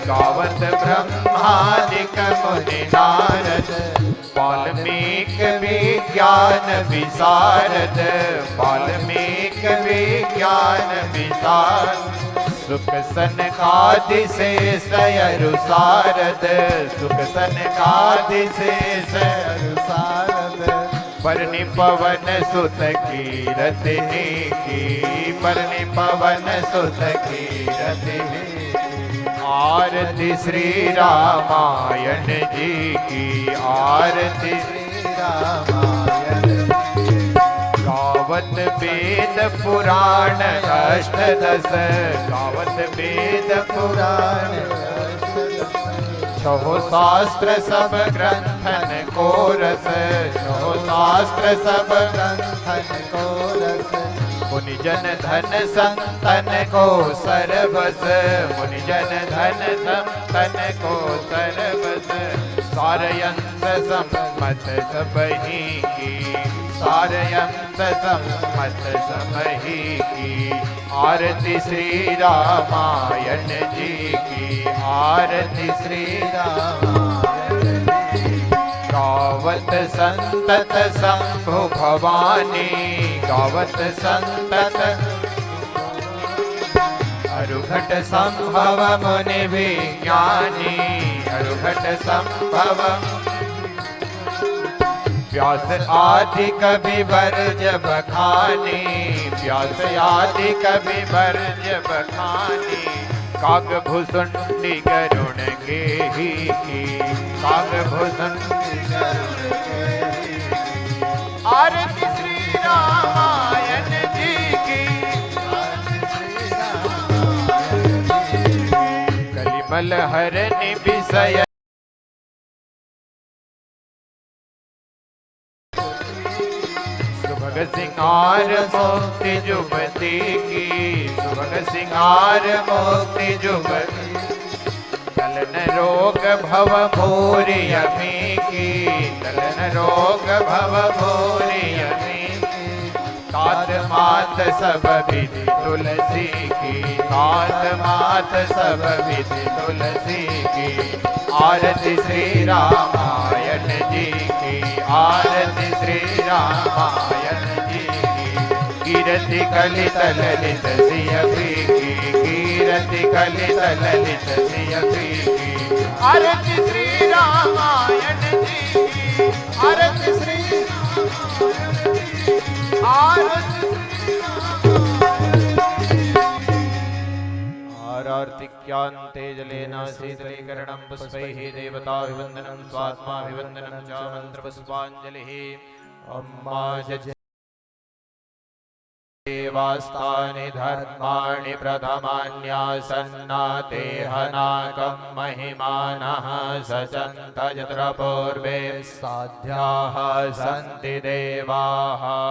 गावत ब्रह्मादिक मुनि नारद। वाल्मीक विज्ञान विशारद, वाल्मीक विज्ञान विशारद। सुख सनकादि शेष अरु सारद, सुख सनकादि शेष अरु सारद। परनि पवन सुत कीरति की, परनि पवन सुत कीरति। आरती श्री रामायण जी की, आरती श्री रामायण। गावत वेद पुराण अष्टदश, गावत वेद पुराण छहो शास्त्र सब ग्रंथन को रस, छहो शास्त्र सब ग्रंथन को रस। मुनि जन धन संतन को सरबस, मुनि जन धन संतन को सरबस। सारयंत सम्मत सबही की, सारयंत सम्मत सबही की। आरती श्री रामायण जी की, आरती श्री रामायण जी। गावत संतत शंभु भवानी, गावत संतत अरुघट संभव मुनि विज्ञानी, अरुघट संभव। व्यास आदि कवि वर्ज बखानी, व्यास आदि कवि वर्ज बखानी। काग भुसुंडी गरुण गेही की, काग भुसुंडी गरुण गेही। आरती श्री रामायण जी की, आरती श्री रामायण जी की। कलिमल हरनि विषय सुभग सिंगार मुक्ति जुगति की, सुभग सिंगार मुक्ति जुगति। टलन रोग भव भूरि यमी की, टलन रोग भव भूरि यमी की। तात मात सब विधि तुलसी की, तात मात सब विधि तुलसी की। आरती श्री रामायण जी की, आरती श्री रामायण जी की। कीरति कलित ललित सिय की, कीरति कलित ललित सिय की। आरती श्री रामायण जी की, आरती श्री आरती आरार्तिक्यांते जलेन शीतलीकरणं पुष्पैः देवताभिवन्दनं स्वात्माभिवन्दनं च मन्त्रपुष्पाञ्जलिः। अम्मा देवास्तानि धर्माणि प्रथमान्यासन्नाते हनाकं महिमानः सचन्त यत्र पूर्वे साध्याः सन्ति देवाः।